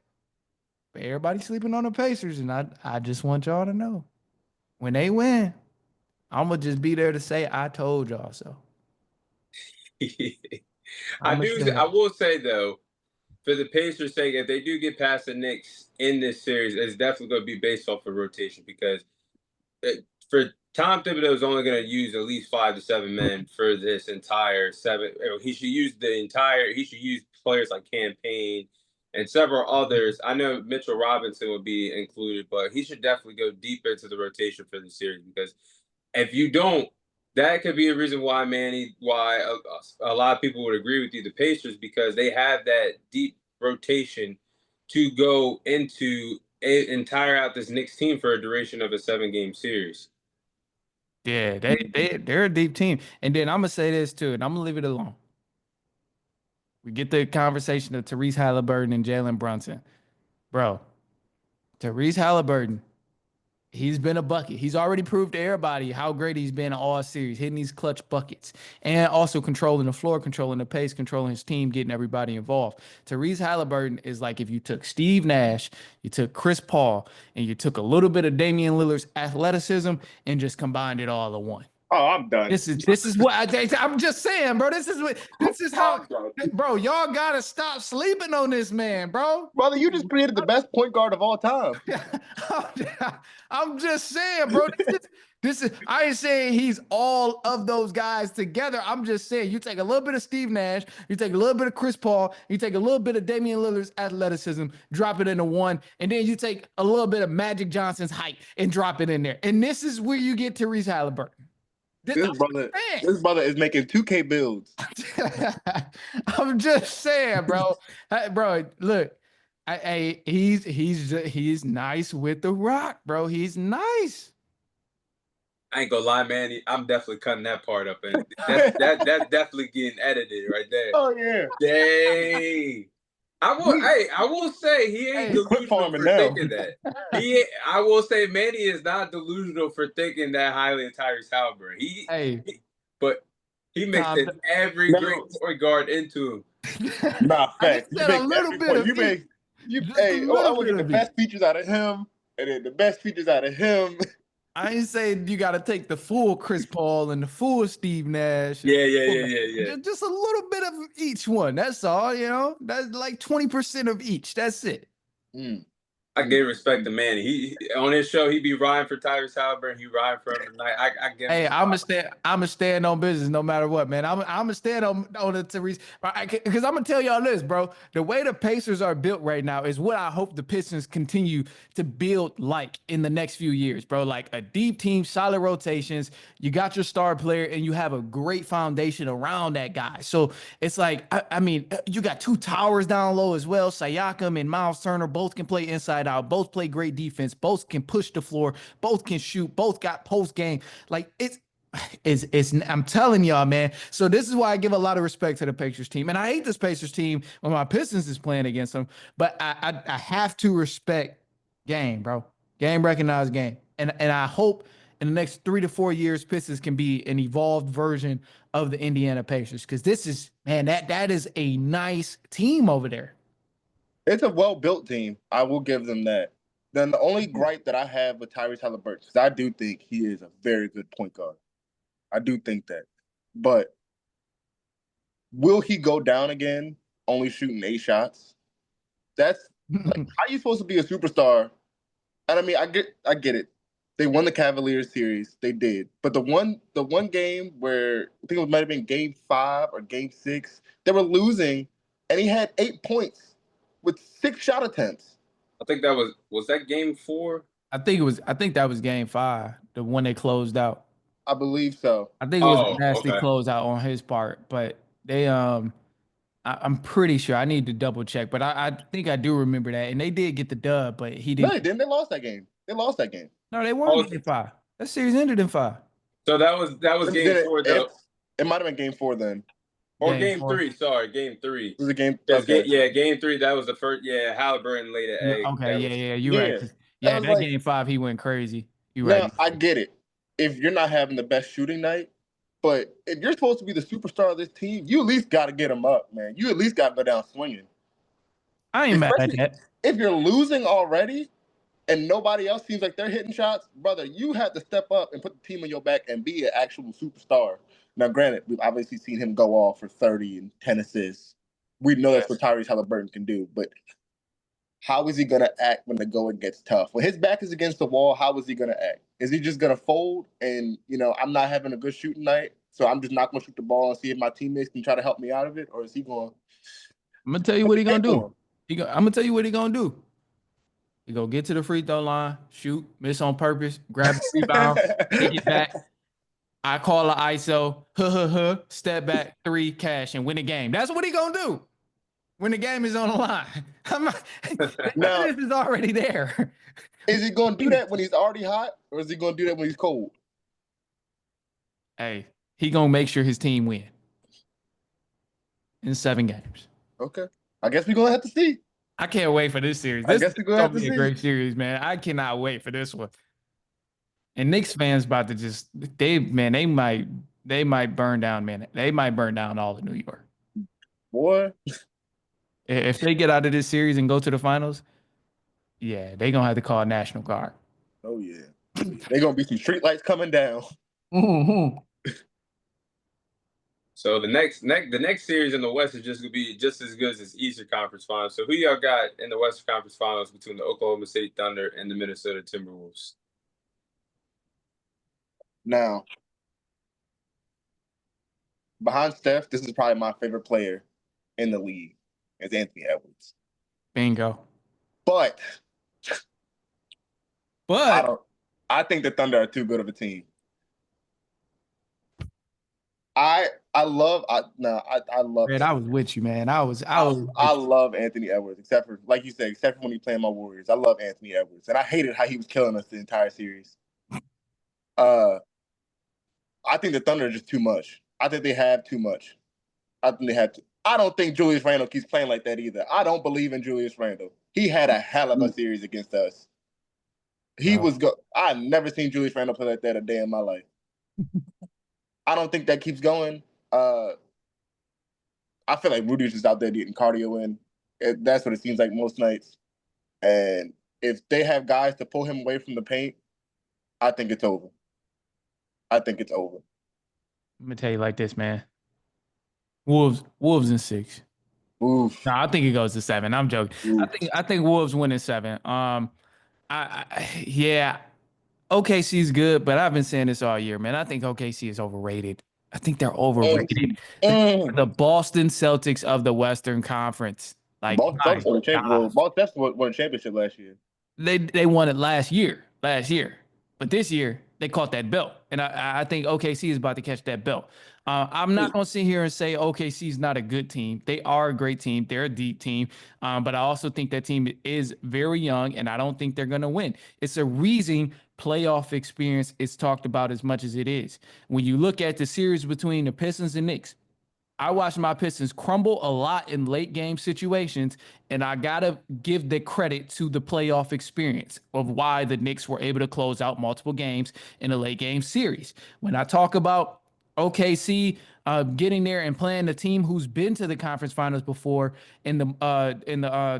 but everybody's sleeping on the Pacers. And I just want y'all to know when they win, I'm gonna just be there to say I told y'all so. I I'm gonna do. say I that. will say though, for the Pacers' sake, if they do get past the Knicks in this series, it's definitely going to be based off of rotation because for Tom Thibodeau is only going to use at least 5 to 7 men for this entire 7. He should use He should use players like Campaign and several others. I know Mitchell Robinson would be included, but he should definitely go deep into the rotation for the series because if you don't, that could be a reason why why a lot of people would agree with you, the Pacers, because they have that deep rotation to go into and tire out this Knicks team for a duration of a 7 game series. Yeah, they're a deep team. And then I'm gonna say this too, and I'm gonna leave it alone. We get the conversation of Therese Halliburton and Jalen Brunson. Bro, Therese Halliburton, he's been a bucket. He's already proved to everybody how great he's been all series, hitting these clutch buckets, and also controlling the floor, controlling the pace, controlling his team, getting everybody involved. Therese Halliburton is like if you took Steve Nash, you took Chris Paul, and you took a little bit of Damian Lillard's athleticism and just combined it all in one. Oh, I'm done. This is what I'm just saying, bro. This is how, I'm done. bro. Y'all gotta stop sleeping on this man, bro. Brother, you just created the best point guard of all time. I'm just saying, bro. This is. I ain't saying he's all of those guys together. I'm just saying you take a little bit of Steve Nash, you take a little bit of Chris Paul, you take a little bit of Damian Lillard's athleticism, drop it into one, and then you take a little bit of Magic Johnson's height and drop it in there. And this is where you get Tyrese Halliburton. This brother is making 2K builds. I'm just saying, bro. Hey, bro, look, he's nice with the rock, bro. He's nice. I ain't gonna lie, man. I'm definitely cutting that part up, and that's definitely getting edited right there. Oh yeah. Dang. I will say he ain't delusional for thinking that. I will say Manny is not delusional for thinking that highly of Tyrese Halliburton. But he makes every great point guard into him. Nah, facts. You a little bit of I will get the best features out of him, and then the best features out of him. I ain't saying you got to take the full Chris Paul and the full Steve Nash. Yeah. Just a little bit of each one. That's all, you know. That's like 20% of each. That's it. I give respect to Manny. He on his show, he be riding for Tyrese Halliburton. He riding for him tonight. I give. Hey, I'm a stand on business no matter what, man. I'm a stand on the Tyrese because I'm gonna tell y'all this, bro. The way the Pacers are built right now is what I hope the Pistons continue to build like in the next few years, bro. Like a deep team, solid rotations. You got your star player, and you have a great foundation around that guy. So it's like, I mean, you got two towers down low as well. Siakam and Miles Turner both can play inside out, both play great defense, both can push the floor, both can shoot, both got post game. Like it's I'm telling y'all, man. So this is why I give a lot of respect to the Pacers team. And I hate this Pacers team when my Pistons is playing against them, but I have to respect game, bro. Game recognized game. And I hope in the next 3 to 4 years, Pistons can be an evolved version of the Indiana Pacers. Because this is, man, that is a nice team over there. It's a well-built team. I will give them that. Then the only gripe that I have with Tyrese Halliburton, because I do think he is a very good point guard. I do think that. But will he go down again only shooting 8 shots? That's like, how are you supposed to be a superstar? And I mean, I get it. They won the Cavaliers series. They did. But the one game where I think it might have been game 5 or game 6, they were losing, and he had 8 points with 6 shot attempts. I think that was that game 4? I think that was game 5, the one they closed out. I believe so. I think it was a nasty closeout on his part, but they I'm pretty sure. I need to double check, but I think I do remember that. And they did get the dub, but he didn't. No, they didn't. They lost that game. No, they won game 5. That series ended in 5. So that was game 4 though. It might have been game 4 then. Or game 3, sorry, game 3. It was a game. Okay. Game 3. That was the first. Yeah, Halliburton laid an egg. Okay, you're right. Yeah, that game 5, he went crazy. You're right. I get it. If you're not having the best shooting night, but if you're supposed to be the superstar of this team, you at least got to get them up, man. You at least got to go down swinging. I ain't mad at that. If you're losing already and nobody else seems like they're hitting shots, brother, you have to step up and put the team on your back and be an actual superstar. Now, granted, we've obviously seen him go off for 30 and 10 assists. We know that's what Tyrese Halliburton can do, but how is he going to act when the going gets tough? When his back is against the wall, how is he going to act? Is he just going to fold and, I'm not having a good shooting night, so I'm just not going to shoot the ball and see if my teammates can try to help me out of it? Or is he going I'm going to tell you what he's going to do. I'm going to tell you what he's going to do. He go get to the free throw line, shoot, miss on purpose, grab the rebound, take it back. I call an ISO, step back, 3, cash, and win the game. That's what he going to do when the game is on the line. Now, this is already there. Is he going to do that when he's already hot, or is he going to do that when he's cold? Hey, he going to make sure his team win in 7 games. Okay. I guess we're going to have to see. I can't wait for this series. This is going to be a great series, man. I cannot wait for this one. And Knicks fans about to just they might burn down, man. They might burn down all of New York. Boy. If they get out of this series and go to the finals, yeah, they're gonna have to call National Guard. Oh yeah. They're gonna be some street lights coming down. Mhm. So the next series in the West is just gonna be just as good as this Eastern Conference Finals. So who y'all got in the Western Conference Finals between the Oklahoma City Thunder and the Minnesota Timberwolves? Now, behind Steph, this is probably my favorite player in the league, is Anthony Edwards. Bingo. But I But don't. I think the Thunder are too good of a team. I love I love man, I was Anthony. with you, man. I I was I with you. love Anthony Edwards, except for like you said, except for when he playing my Warriors. I love Anthony Edwards, and I hated how he was killing us the entire series. Uh, I think the Thunder are just too much. I think they have too much. I think they have to. I don't think Julius Randle keeps playing like that either. I don't believe in Julius Randle. He had a hell of a series against us. He Bro. was go. I've never seen Julius Randle play like that a day in my life. I don't think that keeps going. Uh, I feel like Rudy's just out there getting cardio in. That's what it seems like most nights. And if they have guys to pull him away from the paint, I think it's over. I think it's over. I'm gonna tell you like this, man. Wolves in 6. No, Oof. I think it goes to 7. I'm joking. Oof. I think Wolves win in 7. Yeah, OKC's good, but I've been saying this all year, man. I think OKC is overrated. I think they're And, overrated. and The Boston Celtics of the Western Conference. Like, Boston my Celtics won a champion. Well, gosh. Boston Celtics won a championship last year. They won it last year, but this year they caught that belt, and I think OKC is about to catch that belt. I'm not gonna sit here and say OKC is not a good team. They are a great team. They're a deep team, but I also think that team is very young, and I don't think they're gonna win. It's a reason playoff experience is talked about as much as it is. When you look at the series between the Pistons and Knicks, I watched my Pistons crumble a lot in late game situations, and I gotta give the credit to the playoff experience of why the Knicks were able to close out multiple games in a late game series. When I talk about OKC getting there and playing a team who's been to the conference finals before in the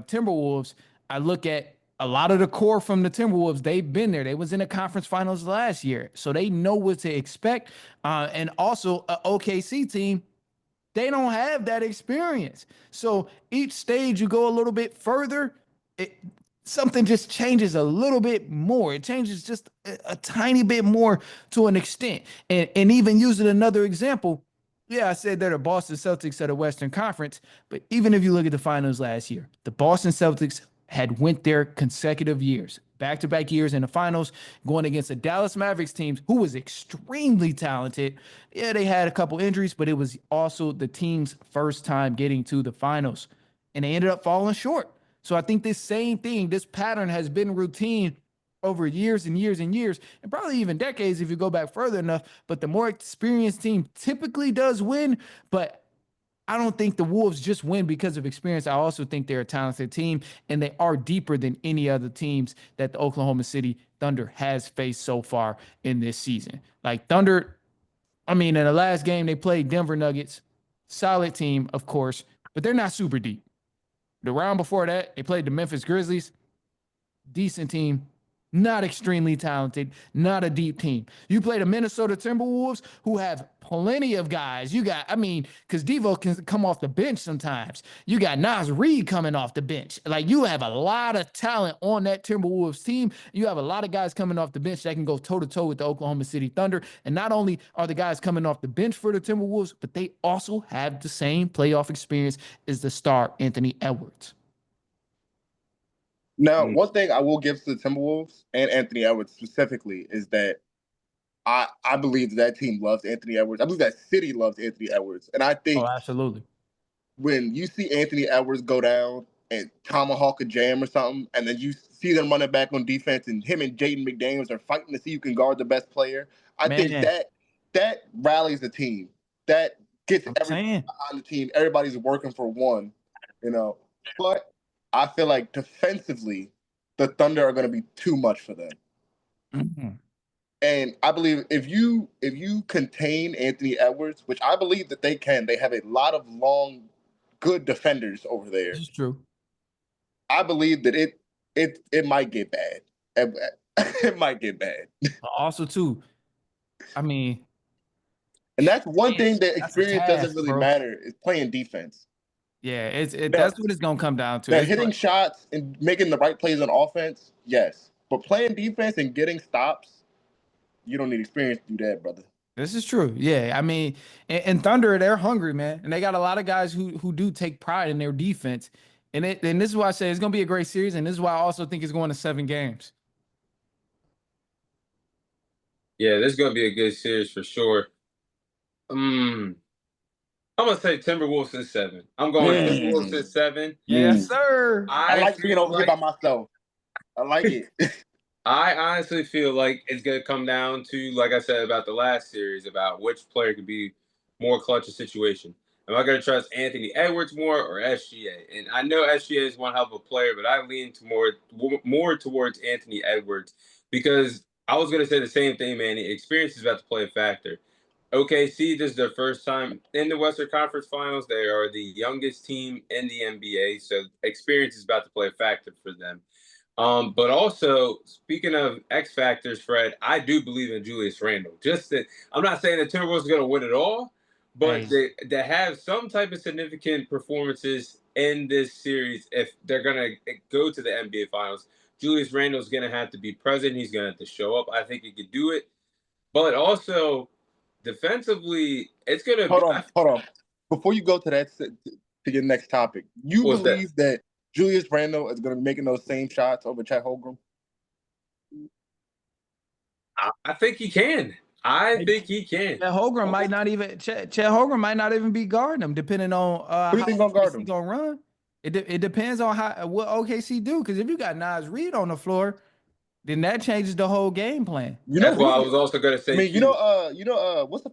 Timberwolves, I look at a lot of the core from the Timberwolves. They've been there. They was in the conference finals last year, so they know what to expect. And also, a OKC team, they don't have that experience. So each stage you go a little bit further, it, something just changes a little bit more. It changes just a tiny bit more to an extent. And even using another example, yeah, I said they're the Boston Celtics of the Western Conference, but even if you look at the finals last year, the Boston Celtics had went there consecutive years, back-to-back years in the finals, going against the Dallas Mavericks teams who was extremely talented. Yeah, they had a couple injuries, but it was also the team's first time getting to the finals, and they ended up falling short. So I think this same thing, this pattern has been routine over years and years and years, and probably even decades if you go back further enough. But the more experienced team typically does win, but I don't think the Wolves just win because of experience. I also think they're a talented team, and they are deeper than any other teams that the Oklahoma City Thunder has faced so far in this season. Like Thunder, I mean, in the last game they played Denver Nuggets, solid team, of course, but they're not super deep. The round before that, they played the Memphis Grizzlies, decent team, not extremely talented, not a deep team. You play the Minnesota Timberwolves, who have plenty of guys. You got, I mean, because Devo can come off the bench sometimes. You got Nas Reed coming off the bench. Like, you have a lot of talent on that Timberwolves team. You have a lot of guys coming off the bench that can go toe to toe with the Oklahoma City Thunder. And not only are the guys coming off the bench for the Timberwolves, but they also have the same playoff experience as the star Anthony Edwards. Now, Mm. one thing I will give to the Timberwolves and Anthony Edwards specifically is that I believe that team loves Anthony Edwards. I believe that city loves Anthony Edwards. And I Oh, think absolutely. when you see Anthony Edwards go down and tomahawk a jam or something, and then you see them running back on defense, and him and Jaden McDaniels are fighting to see who can guard the best player, I think Man, that rallies the team. That gets I'm everybody saying. on the team. Everybody's working for one, you know. But I feel like defensively, the Thunder are going to be too much for them. Mhm. And I believe if you contain Anthony Edwards, which I believe that they can, they have a lot of long, good defenders over This there. is true. I believe that it might get bad. It might get bad. Also, too, I mean, And that's one thing that that's a experience doesn't task, really bro. matter is playing defense. Yeah, Now, that's what it's gonna come down to. now It's hitting like, shots and making the right plays on offense, yes. But playing defense and getting stops, you don't need experience to do that, brother. this is true. Yeah, I mean, and Thunder, they're hungry, man, and they got a lot of guys who do take pride in their defense. And this is why I say it's gonna be a great series, and this is why I also think it's going to 7 games. Yeah, this is gonna be a good series for sure. I'm gonna say Timberwolves in 7. I'm going Timberwolves in Mm, 7. Yes, mm. sir. I I like being feel over here by like myself. I like it. I honestly feel like it's gonna come down to, like I said about the last series, about which player could be more clutch a situation. Am I gonna trust Anthony Edwards more or SGA? And I know SGA is one hell of a player, but I lean to more towards Anthony Edwards because I was gonna say the same thing, man. Experience is about to play a factor. OKC, this is their first time in the Western Conference Finals. They are the youngest team in the NBA, so experience is about to play a factor for them. But also, speaking of X factors, Fred, I do believe in Julius Randle. Just that I'm not saying the Timberwolves are going to win it all, but Hey, they have some type of significant performances in this series. If they're going to go to the NBA Finals, Julius Randle is going to have to be present. He's going to have to show up. I think he could do it. But also, defensively, it's going to Hold be. on, hold on. Before you go to to your next topic, you What's that? believe that Julius Randle is going to be making those same shots over Chet Holmgren? I think he can. I hey, think he can. Chet Holmgren might not even Chet Holmgren might not even be guarding him, depending on Who do you how think gonna guard OKC him? gonna run. It depends on how what OKC do. Because if you got Nas Reed on the floor, then that changes the whole game plan. You know That's why who's? I was also going to I say mean, too. what's the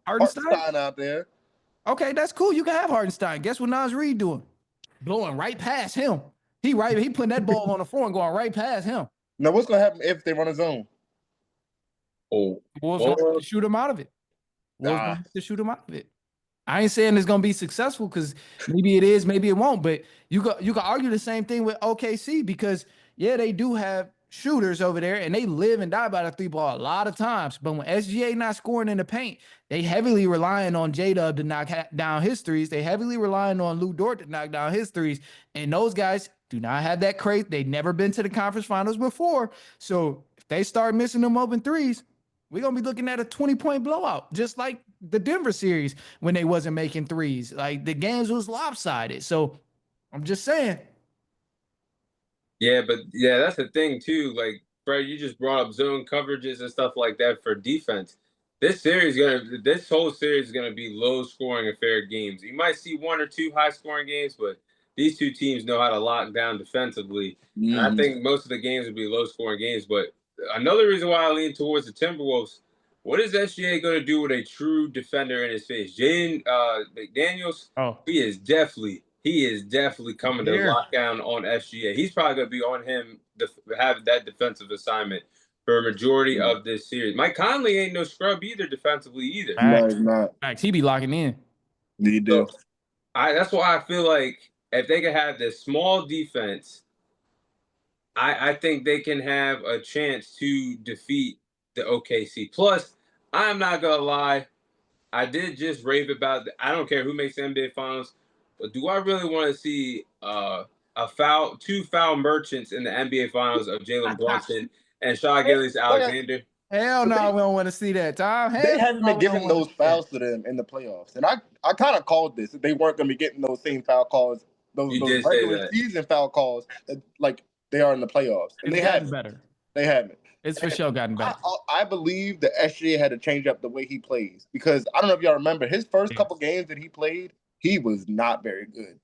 Hardenstein. Hartenstein out there? Okay, that's cool. You can have Hardenstein. Guess what Nas Reed doing? Blowing right past him. He putting that ball on the floor and going right past him. Now, what's gonna happen if they run a zone? Oh, Wolves gonna have to well, shoot him out of it. Wolves gonna Ah, have to shoot him out of it. I ain't saying it's gonna be successful because maybe it is, maybe it won't. But you can argue the same thing with OKC because yeah, they do have shooters over there and they live and die by the three ball a lot of times. But when SGA not scoring in the paint, they heavily relying on J Dub to knock down his threes. They heavily relying on Lou Dort to knock down his threes. And those guys do not have that crate. They've never been to the conference finals before. So if they start missing them open threes, we're gonna be looking at a 20-point blowout, just like the Denver series when they wasn't making threes. Like the games was lopsided. So I'm just saying. yeah, but yeah, that's the thing too. Like, Fred, you just brought up zone coverages and stuff like that for defense. This whole series is gonna be low scoring affair games. You might see one or two high scoring games, but these two teams know how to lock down defensively, and I mhm. think most of the games will be low scoring games. But another reason why I lean towards the Timberwolves. What is SGA going to do with a true defender in his face? Jaden McDaniels, Oh, he is definitely coming to here. lock down on SGA. He's probably going to be on him to have that defensive assignment for a majority of this series. Mike Conley ain't no scrub either defensively either. No, he's Facts. not. Facts. He be locking in. He do. So that's why I feel like if they could have this small defense, I think they can have a chance to defeat the OKC. Plus, I'm not gonna lie, I did just rave about. I don't care who makes the NBA Finals, but do I really want to see two foul merchants in the NBA Finals of Jalen Brunson and Shai Like, Gilgeous-Alexander? Hell but no, we don't want to see that, Tom. they Hell haven't no, been we don't giving want to those see that. fouls to them in the playoffs, and I kind of called this. They weren't going to be getting those same foul calls, You those did say regular that. season foul calls, like they are in the playoffs, and It's they gotten haven't. better. They haven't. It's for And sure gotten I, better. I believe that SGA had to change up the way he plays because I don't know if y'all remember his first Yeah. couple games that he played, he was not very good.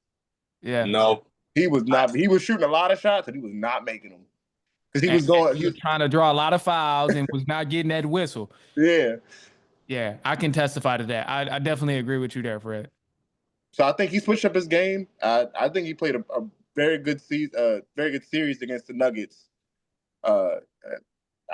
Yeah. No, He was not. He was shooting a lot of shots and he was not making them because he And was going. he was trying to draw a lot of fouls and was not getting that whistle. Yeah. Yeah, I can testify to that. I definitely agree with you there, Fred. So I think he switched up his game. I think he played a very good season, very good series against the Nuggets. Uh,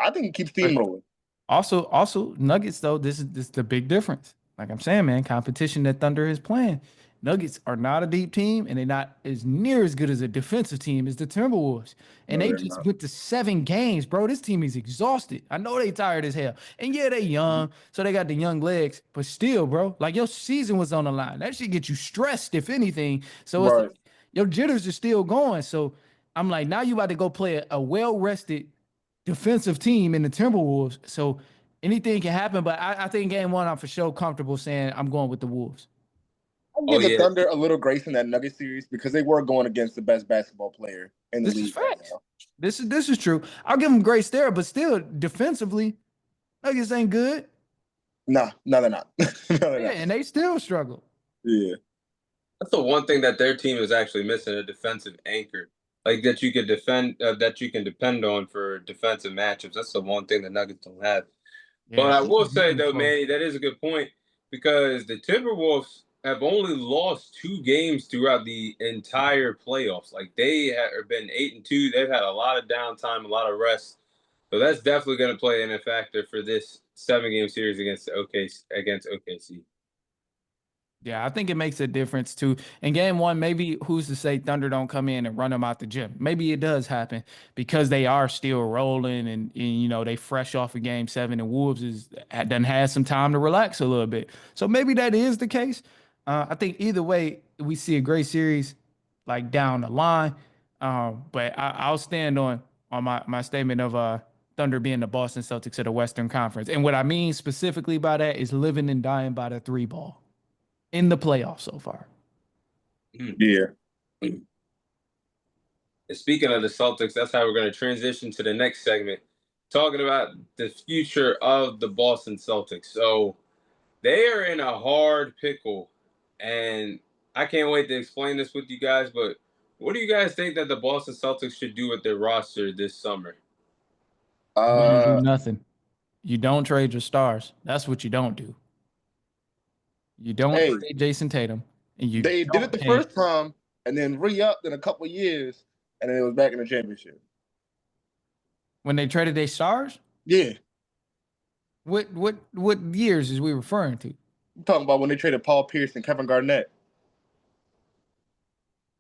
I think he keeps steamrolling. Also, Nuggets though, this is the big difference. Like I'm saying, man, competition that Thunder is playing. Nuggets are not a deep team, and they're not as near as good as a defensive team as the Timberwolves. And No, they they're just not. went to 7 games, bro. This team is exhausted. I know they tired as hell. And yeah, they young, so they got the young legs. But still, bro, like your season was on the line. That should get you stressed, if anything. So it's Right. like your jitters are still going. So I'm like, now you about to go play a well-rested defensive team in the Timberwolves. So anything can happen. But I think game one, I'm for sure comfortable saying I'm going with the Wolves. I'll Oh give the yeah, Thunder a little grace in that Nugget series because they were going against the best basketball player in the This is league right facts. now. This is true. I'll give them grace there, but still defensively, Nuggets ain't good. Nah, no, they're not. No, they're Yeah, not. and they still struggle. Yeah. that's the one thing that their team is actually missing, a defensive anchor. Like that you could defend, that you can depend on for defensive matchups. That's the one thing the Nuggets don't have. Yeah, But I will defense say really though, close. Manny, that is a good point because the Timberwolves have only lost 2 games throughout the entire playoffs. Like they have been 8-2. They've had a lot of downtime, a lot of rest. So that's definitely going to play in a factor for this 7 game series against OKC. Yeah, I think it makes a difference too. In game one, maybe who's to say Thunder don't come in and run them out the gym? Maybe it does happen because they are still rolling and you know they fresh off of game seven and Wolves is done had some time to relax a little bit. So maybe that is the case. I think either way, we see a great series like down the line. But I'll stand on my statement of Thunder being the Boston Celtics of the Western Conference. And what I mean specifically by that is living and dying by the three ball in the playoffs so far. Yeah. And speaking of the Celtics, that's how we're going to transition to the next segment, talking about the future of the Boston Celtics. So they are in a hard pickle, and I can't wait to explain this with you guys. But what do you guys think that the Boston Celtics should do with their roster this summer? You don't do Uh, nothing. You don't trade your stars. That's what you don't do. You don't hey, trade Jason Tatum, and you they did it don't the pay first time and then re-upped in a couple of years, and then it was back in the championship. when they traded their stars. Yeah. What years is we referring to? I'm talking about when they traded Paul Pierce and Kevin Garnett.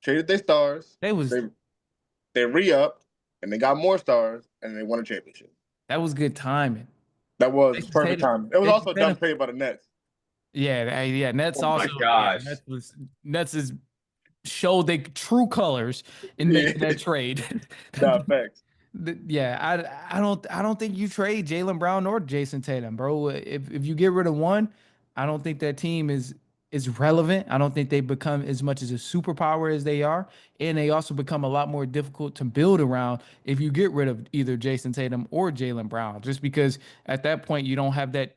Traded their stars. They was They re-upped and they got more stars and they won a championship. that was good timing. That was Jason perfect Tatum, time. It was Jason also a dumb Tatum. trade by the Nets. Yeah. Nets Oh my also. Yeah, gosh. Nets is showed their true colors in Yeah. making that trade. Nah, facts. Yeah, I don't think you trade Jalen Brown or Jason Tatum, bro. If you get rid of one, I don't think that team is relevant. I don't think they become as much as a superpower as they are, and they also become a lot more difficult to build around if you get rid of either Jason Tatum or Jalen Brown. Just because at that point you don't have that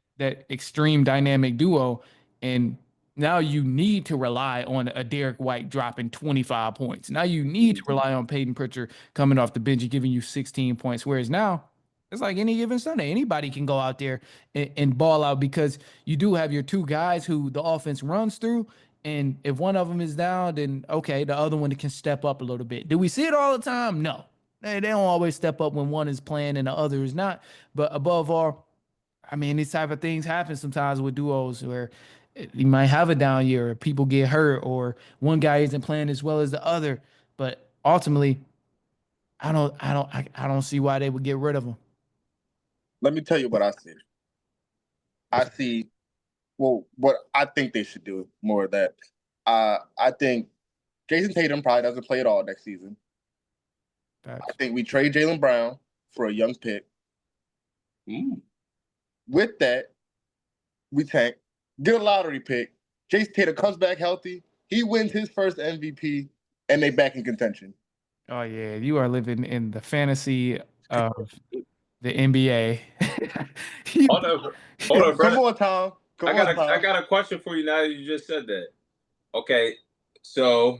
extreme dynamic duo, and now you need to rely on a Derek White dropping 25 points. Now you need to rely on Peyton Pritchard coming off the bench and giving you 16 points. Whereas now, it's like any given Sunday, anybody can go out there and ball out because you do have your two guys who the offense runs through. And if one of them is down, then okay, the other one can step up a little bit. Do we see it all the time? No. They don't always step up when one is playing and the other is not. But above all, I mean, these type of things happen sometimes with duos where you might have a down year, or people get hurt, or one guy isn't playing as well as the other. But ultimately, I don't see why they would get rid of him. Let me tell you what I see. I see, well, what I think they should do more of that. I think Jason Tatum probably doesn't play at all next season. I think we trade Jalen Brown for a young pick. With that, we tank, get a lottery pick. Jason Tatum comes back healthy. He wins his first MVP, and they back in contention. Oh yeah, you are living in the fantasy of the NBA. You- Hold up, hold up, Come brother. on, Tom. Come on, Tom. I got a question for you now that you just said that. Okay, so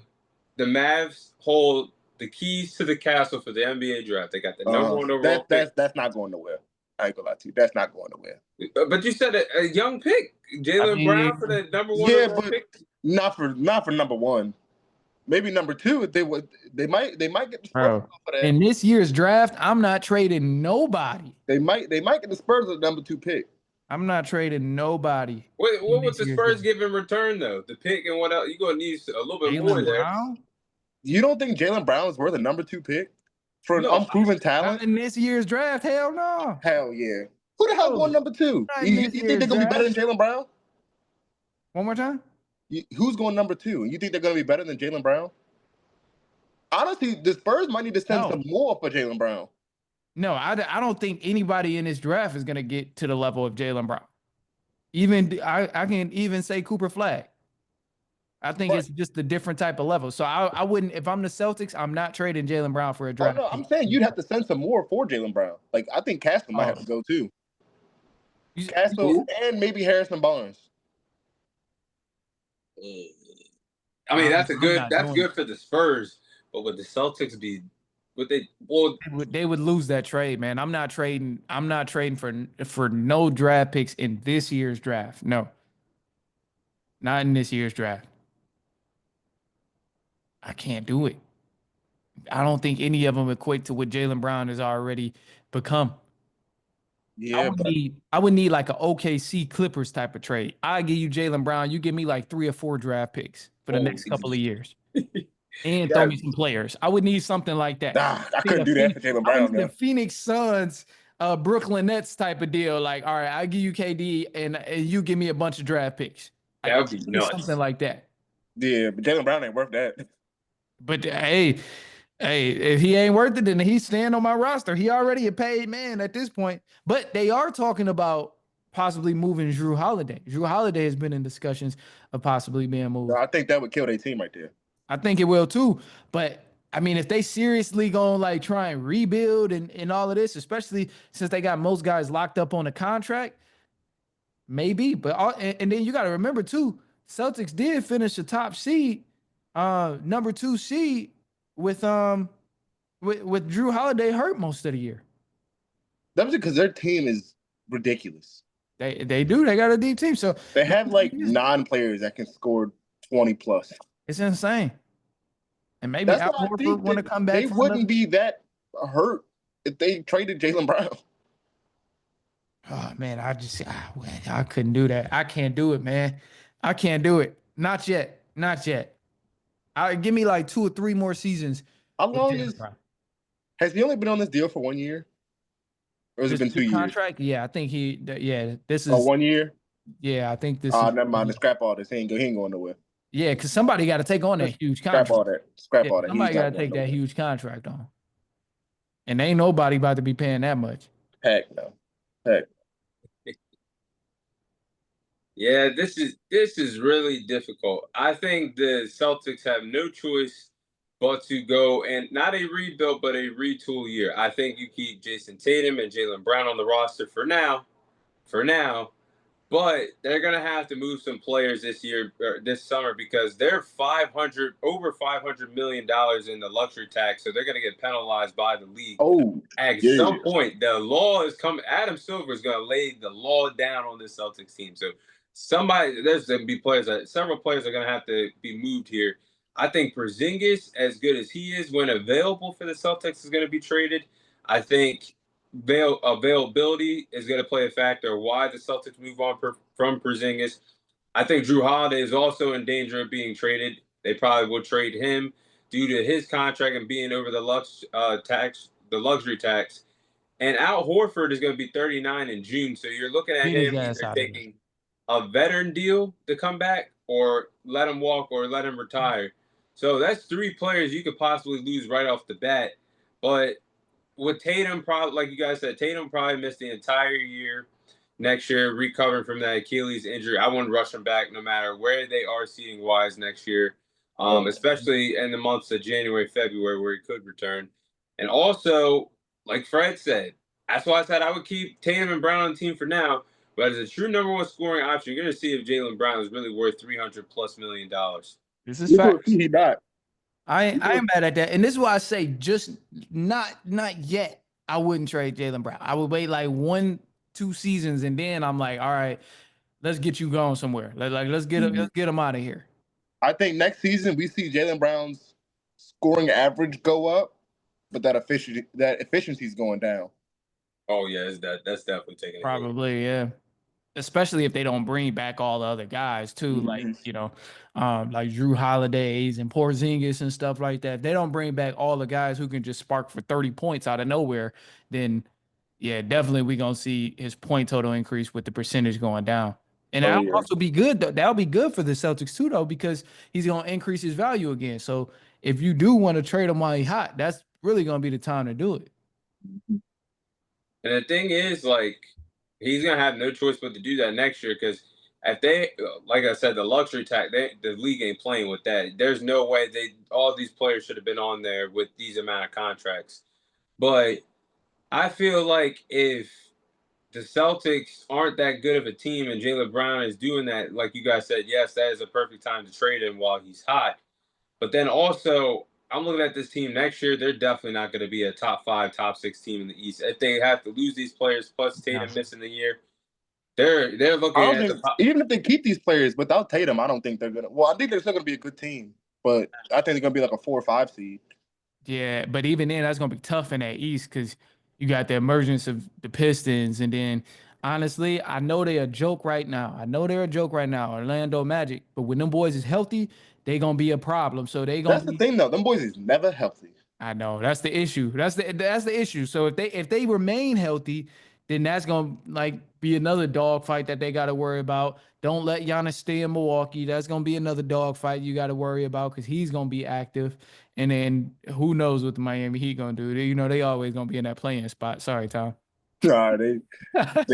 the Mavs hold the keys to the castle for the NBA draft. They got the number one overall pick. That's not going nowhere. I ain't gonna lie to you. That's not going nowhere. But you said a young pick, I Jalen Brown for mean, the number one Yeah, overall but pick. not for number one. Maybe number two. If they might get the Spurs bro, off of that. in this year's draft, I'm not trading nobody. They might get the Spurs with the number two pick. I'm not trading nobody. What in would this the year's Spurs draft. give in return though? The pick and what else? You're gonna need a little bit more Jaylen there. Brown? You don't think Jaylen Brown is worth a number 2 pick for an No, unproven Not talent? in this year's draft. Hell no. Hell yeah. Who the hell No, going number 2? not in You this think they're year's gonna be better draft. than Jaylen Brown? One more time. Who's going number 2? You think they're gonna be better than Jaylen Brown? Honestly, the Spurs might need to send No. some more for Jaylen Brown. No, I don't think anybody in this draft is going to get to the level of Jaylen Brown. Even I can even say Cooper Flag. I think But it's just a different type of level. So I wouldn't, if I'm the Celtics, I'm not trading Jaylen Brown for a oh draft no, pick. I'm saying you'd have to send some more for Jaylen Brown. Like I think Castle might have to Oh, go too. you- Castle who? and maybe Harrison Barnes. I mean, I'm not that's doing good it. for the Spurs, but would the Celtics be? Would they? Well, They would lose that trade, man. I'm not trading. I'm not trading for no draft picks in this year's draft. No, not in this year's draft. I can't do it. I don't think any of them equate to what Jaylen Brown has already become. Yeah, but I would need like an OKC Clippers type of trade. I give you Jaylen Brown, you give me like 3 or 4 draft picks for the oh, next couple of years, and throw yeah, me some players. I would need something like that. I couldn't do that for Jaylen I would Brown need the though. Phoenix Suns, Brooklyn Nets type of deal. Like, all right, I give you KD, and you give me a bunch of draft picks. that Like would be something nuts. like that. Yeah, but Jaylen Brown ain't worth that. But hey, if he ain't worth it, then he's staying on my roster. He already a paid man at this point. But they are talking about possibly moving Drew Holiday. Drew Holiday has been in discussions of possibly being No, moved. I think that would kill their team right there. I think it will too. But I mean, if they seriously gonna like try and rebuild and all of this, especially since they got most guys locked up on a contract, maybe. But and then you got to remember too, Celtics did finish the top seed, number 2 seed with with Drew Holiday hurt most of the year. That was because their team is ridiculous. They do. They got a deep team. So They have like 9 players that can score 20 plus. it's insane. And maybe That's Al why I Horford think want to that come back they for another. wouldn't be that hurt if they traded Jaylen Brown. Oh man, I couldn't do that. I can't do it, man. I can't do it. Not yet. Not yet. I give me like 2 or 3 more seasons How with long Jaylen Brown. has he only been on this deal for 1 year? Or has it This been new 2 years? contract, yeah, I think this Oh, is 1 year? I think this is Never mind. Scrap all this. He ain't going nowhere. yeah, because somebody got to take on that huge Scrap contract. all that. Scrap Yeah, all that. He's somebody got not to going take that nowhere. huge contract on, and ain't nobody about to be paying that much. Heck no. Heck. Yeah, this is really difficult. I think the Celtics have no choice but to go and not a rebuild, but a retool year. I think you keep Jason Tatum and Jaylen Brown on the roster for now, but they're gonna have to move some players this year or this summer because they're over $500 million in the luxury tax, so they're gonna get penalized by the league. Oh, At yeah. some point, the law is coming. Adam Silver is going to lay the law down on this Celtics team. So there's going to be several players are going to have to be moved here. I think Porzingis, as good as he is, when available for the Celtics, is going to be traded. I think availability is going to play a factor. Why the Celtics move on from Porzingis. I think Drew Holiday is also in danger of being traded. They probably will trade him due to his contract and being over the luxury tax. And Al Horford is going to be 39 in June, so you're looking at Get his him ass either out of there. taking a veteran deal to come back or let him walk or let him retire. So that's 3 players you could possibly lose right off the bat. But with Tatum, probably like you guys said, Tatum probably missed the entire year next year, recovering from that Achilles injury. I wouldn't rush him back no matter where they are seating wise next year, especially in the months of January, February, where he could return. And also, like Fred said, that's why I said I would keep Tatum and Brown on the team for now. But as a true number 1 scoring option, you're going to see if Jaylen Brown is really worth $300+ million. This is You're going to facts. see he not. I ain't mad at that, and this is why I say just not yet. I wouldn't trade Jaylen Brown. I would wait like 1, 2 seasons, and then I'm like, all right, let's get you going somewhere. Let's get him out of here. I think next season we see Jaylen Brown's scoring average go up, but that efficiency is going down. Oh yeah, that's definitely taking a hit. Probably, yeah. especially if they don't bring back all the other guys too, like Mhm. like Drew Holidays and Porzingis and stuff like that. If they don't bring back all the guys who can just spark for 30 points out of nowhere, then yeah, definitely we gonna see his point total increase with the percentage going down. And Oh that'll yeah. also be good. That'll be good for the Celtics too, though, because he's gonna increase his value again. So if you do want to trade him while he's hot, that's really gonna be the time to do it. And the thing is, like, he's gonna have no choice but to do that next year because if they, like I said, the luxury tax, the league ain't playing with that. There's no way all these players should have been on there with these amount of contracts. But I feel like if the Celtics aren't that good of a team and Jaylen Brown is doing that, like you guys said, yes, that is a perfect time to trade him while he's hot. But then also, I'm looking at this team next year. They're definitely not going to be a top 5, top 6 team in the East. If they have to lose these players plus Yeah. Tatum missing the year, they're I looking don't at the think top. even if they keep these players without Tatum, I don't think they're gonna. Well, I think they're still gonna be a good team, but I think they're gonna be like a 4 or 5 seed. Yeah, but even then, that's gonna be tough in that East because you got the emergence of the Pistons, and then honestly, I know they're a joke right now. I know they're a joke right now, Orlando Magic. But when them boys is healthy, they gonna be a problem. So they gonna That's the be. thing, though. Them boys is never healthy. I know that's the issue. That's the issue. So if they remain healthy, then that's gonna like be another dog fight that they got to worry about. Don't let Giannis stay in Milwaukee. That's gonna be another dog fight you got to worry about because he's gonna be active. And then who knows what the Miami Heat gonna do? They always gonna be in that playing spot. Sorry, Tom. Nah, they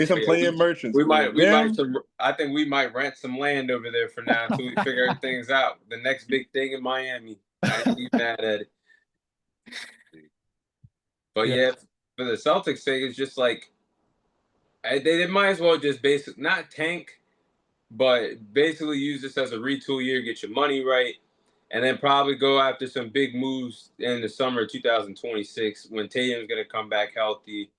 some Yeah, playing merchants, we but might them. some. I think we might rent some land over there for now until we figure things out. The next big thing in Miami. I ain't even mad at it. But Yeah. yeah, for the Celtics' sake, it's just like they might as well just basically not tank, but basically use this as a retool year, get your money right, and then probably go after some big moves in the summer of 2026 when Tatum's going to come back healthy,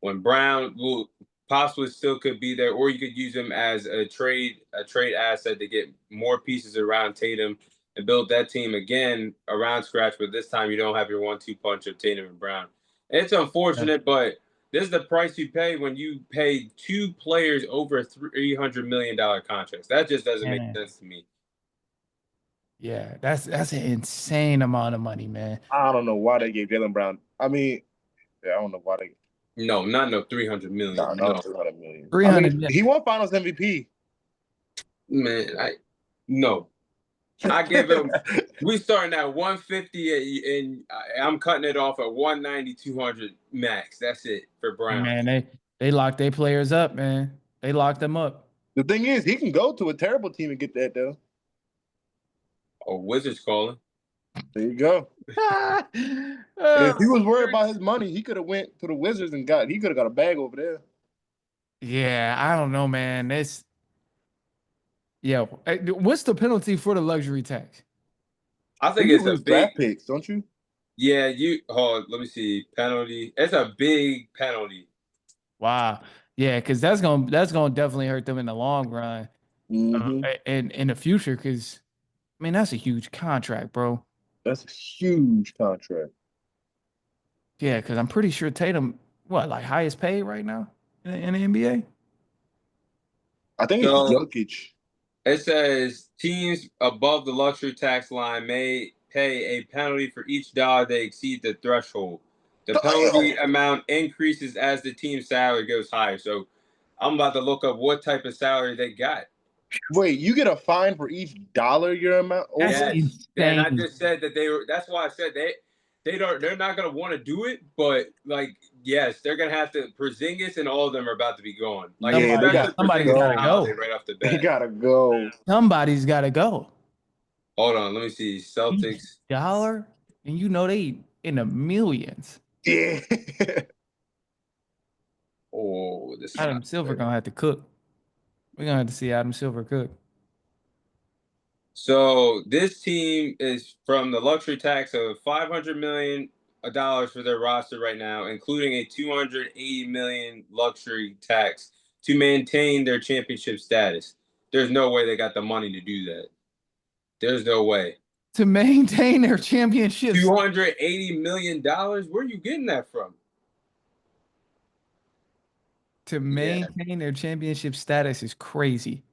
when Brown will possibly still could be there, or you could use him as a trade asset to get more pieces around Tatum and build that team again around scratch. But this time you don't have your 1-2 punch of Tatum and Brown. And it's unfortunate, but this is the price you pay when you pay 2 players over $300 million contracts. That just doesn't make Man. sense to me. Yeah, that's an insane amount of money, man. I don't know why they gave Jaylen Brown. I mean, yeah, I don't know why they. No, not no 300 Nah, million. no, No, 300 million. I mean, 300. he won Finals MVP. man, no. I give him. We starting at 150, and I'm cutting it off at 190, 200 max. That's it for Brown. Man, they locked their players up, man. They locked them up. The thing is, he can go to a terrible team and get that though. Oh, Wizards calling. There you go. If he was worried about his money, he could have went to the Wizards and got. He could have got a bag over there. Yeah, I don't know, man. This, yeah. What's the penalty for the luxury tax? I I think think you it's a lose big. draft picks, don't you? Yeah, you. Hold. Let me see. Penalty. It's a big penalty. Wow. Yeah, because that's gonna definitely hurt them in the long run, Mm-hmm. and in the future. Because I mean, that's a huge contract, bro. That's a huge contract. Yeah, because I'm pretty sure Tatum, what, like highest paid right now in the NBA? I think it's So Jokic. it says teams above the luxury tax line may pay a penalty for each dollar they exceed the threshold. The penalty Damn. amount increases as the team's salary goes higher. So I'm about to look up what type of salary they got. Wait, you get a fine for each dollar your amount That's over? Yes, and I insane. just said that they were. That's why I said they're not gonna want to do it, but like yes, they're gonna have to. Porzingis and all of them are about to be gone. Like Yeah, they especially got to Somebody's Porzingis and gotta go. Holiday go. right off the They bat. gotta go. Somebody's gotta go. Hold on, let me see. Each Celtics. dollar, and you know they in the millions. Yeah. Oh, this is not Adam Silver good. gonna have to cook. We're gonna have to see Adam Silver cook. So this team is from the luxury tax of $500 million for their roster right now, including a 280 million luxury tax to maintain their championship status. There's no way they got the money to do that. There's no way. To maintain their championships. $280 million? Where are you getting that from? to maintain their championship status is crazy.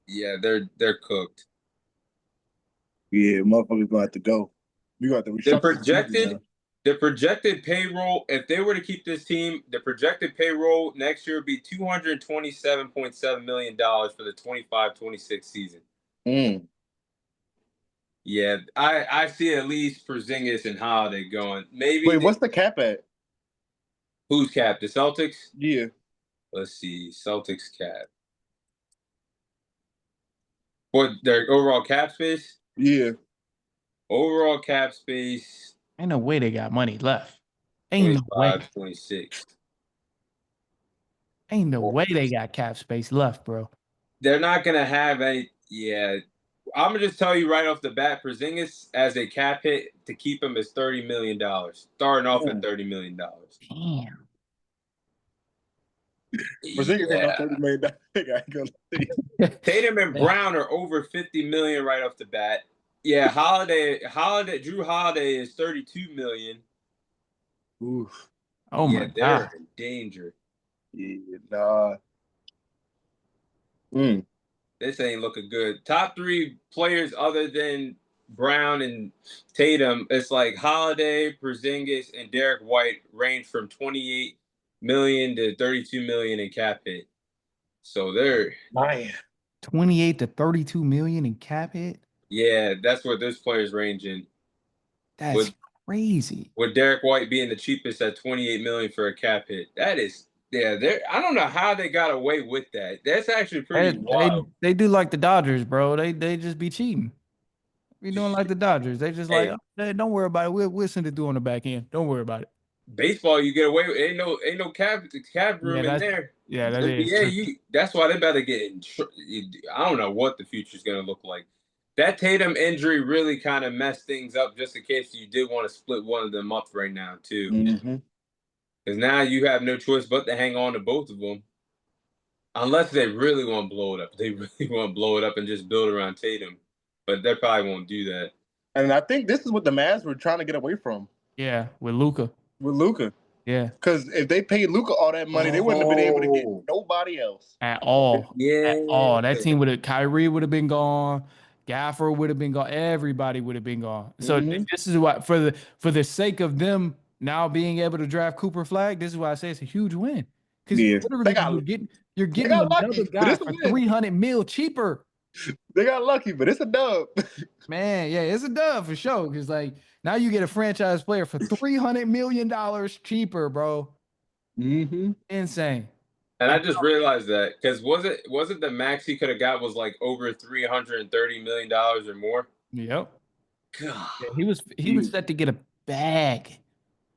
Yeah, they're cooked. Yeah, motherfuckers gonna have to go. We gonna have to The restructure the season projected now. the projected payroll, if they were to keep this team, the projected payroll next year would be $227.7 million for the 25-26 season. Mm. Yeah, I see at least Porzingis and Holiday going. Wait, Maybe what's the cap at? who's cap? The Celtics? Yeah, Let's see. Celtics cap. What their overall cap space? yeah. Overall cap space Ain't no way they got money left. Ain't no way. 25, 26. Ain't no way they got cap space left, bro. They're not gonna have any. Yeah, I'm gonna just tell you right off the bat, Porzingis as a cap hit to keep him is $30 million, starting off at $30 million. Damn. Porzingis ain't no Yeah, $30 million. I ain't gonna Tatum and Brown are over 50 million right off the bat. Yeah, Drew Holiday is 32 million. Oof. Oh Yeah, my they're God. in danger. Yeah, nah. Mm. This ain't looking good. Top three players other than Brown and Tatum, it's like Holiday, Porzingis, and Derek White range from 28 million to 32 million in cap hit. So they're Man. 28 to 32 million in cap hit. yeah, that's where those players range in. That's With crazy. with Derek White being the cheapest at 28 million for a cap hit. That is yeah, I don't know how they got away with that. That's actually They, pretty they wild. they do like the Dodgers, bro. They just be cheating. Be doing like the Dodgers. They just like, Hey, oh, hey, don't worry about it. We'll send it through on the back end. Don't worry about it. baseball, you get away with ain't no cap Yeah, room in that's there. that is NBA, true. that's why they better get in. I don't know what the future's gonna look like. That Tatum injury really kind of messed things up. Just in case you did want to split one of them up right now too, Mm-hmm. because now you have no choice but to hang on to both of them, unless they really want to blow it up. They really want to blow it up and just build around Tatum, but they probably won't do that. And I think this is what the Mavs were trying to get away from Yeah, with Luca. with Luca. Yeah, Because if they paid Luca all that money, they wouldn't have been able to get Oh, nobody else. at all. At yeah. all. That team would have Kyrie would have been gone. Gafford would have been gone. Everybody would have been gone. So Mm-hmm. this is what for the sake of them now being able to draft Cooper Flag, this is why I say it's a huge win. Because Yeah, literally you're they getting got another lucky, but guy it's a for win. 300 mil cheaper. They got lucky, but it's a dub. Man, yeah, it's a dub for sure. Because like now you get a franchise player for $300 million cheaper, bro. Mm-hmm. Insane. And I And just realized that because was it the max he could have got was like over $330 million or more? yep. God, Yeah, he was set to get a bag.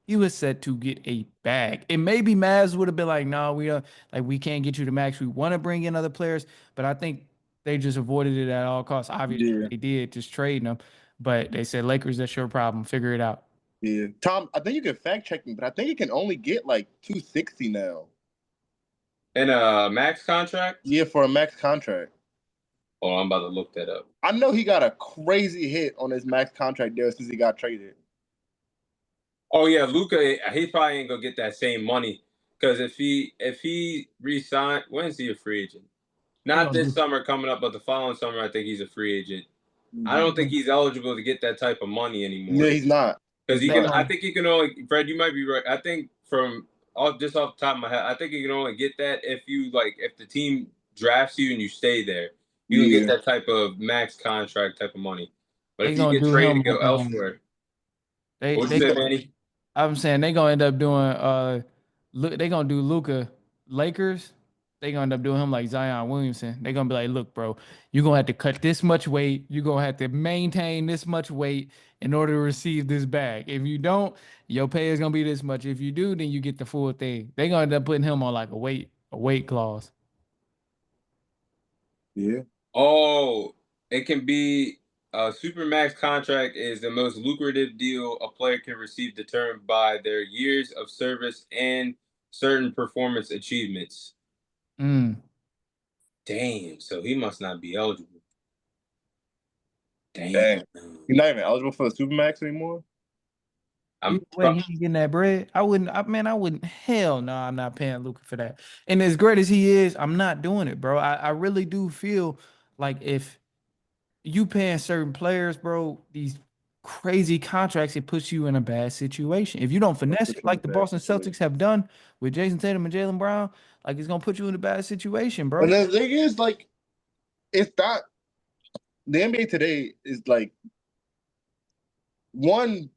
He was set to get a bag. And maybe Mavs would have been like, no, we can't get you the max. We want to bring in other players, but I think they just avoided it at all costs. Obviously, Yeah, they did, just trading them. But they said, Lakers, that's your problem. Figure it out. yeah. Tom, I think you can fact check me, but I think you can only get like 260 now. and a max contract. Yeah, for a max contract. Oh, I'm about to look that up. I know he got a crazy hit on his max contract there since he got traded. Oh yeah, Luca, he probably ain't gonna get that same money because if he resign, when's he a free agent? They Not gonna this do. summer coming up, but the following summer, I think he's a free agent. I don't think Mhm. he's eligible to get that type of money Yeah, anymore. he's not. Because He's he They can, not. I gonna. think he can only, Fred, you might be right. I think just off the top of my head, I think you can only get that if the team drafts you and you stay there, you can get Yeah. that type of max contract type of money. But They if you gonna get do traded him. to go elsewhere, They what'd you they say, go. Manny? I'm saying they gonna end up doing. They gonna do Luca Lakers. They gonna end up doing him like Zion Williamson. They gonna be like, look, bro, you're gonna have to cut this much weight. You're gonna have to maintain this much weight in order to receive this bag. If you don't, your pay is gonna be this much. If you do, then you get the full thing. They gonna end up putting him on like a weight clause. Yeah. Oh, it can be a supermax contract is the most lucrative deal a player can receive determined by their years of service and certain performance achievements. Mm. Damn, so he must not be eligible. Damn. Dang. He's not even eligible for the Supermax anymore. I'm Either way, he ain't getting that bread. I wouldn't. I wouldn't. Hell no, I'm not paying Luca for that. And as great as he is, I'm not doing it, bro. I really do feel like if you paying certain players, bro, these crazy contracts, it puts you in a bad situation. If you don't finesse Put it you in a like the bad Boston situation. Celtics have done with Jason Tatum and Jalen Brown, like it's gonna put you in a bad situation, And bro. the thing is, like, it's not the NBA today is like one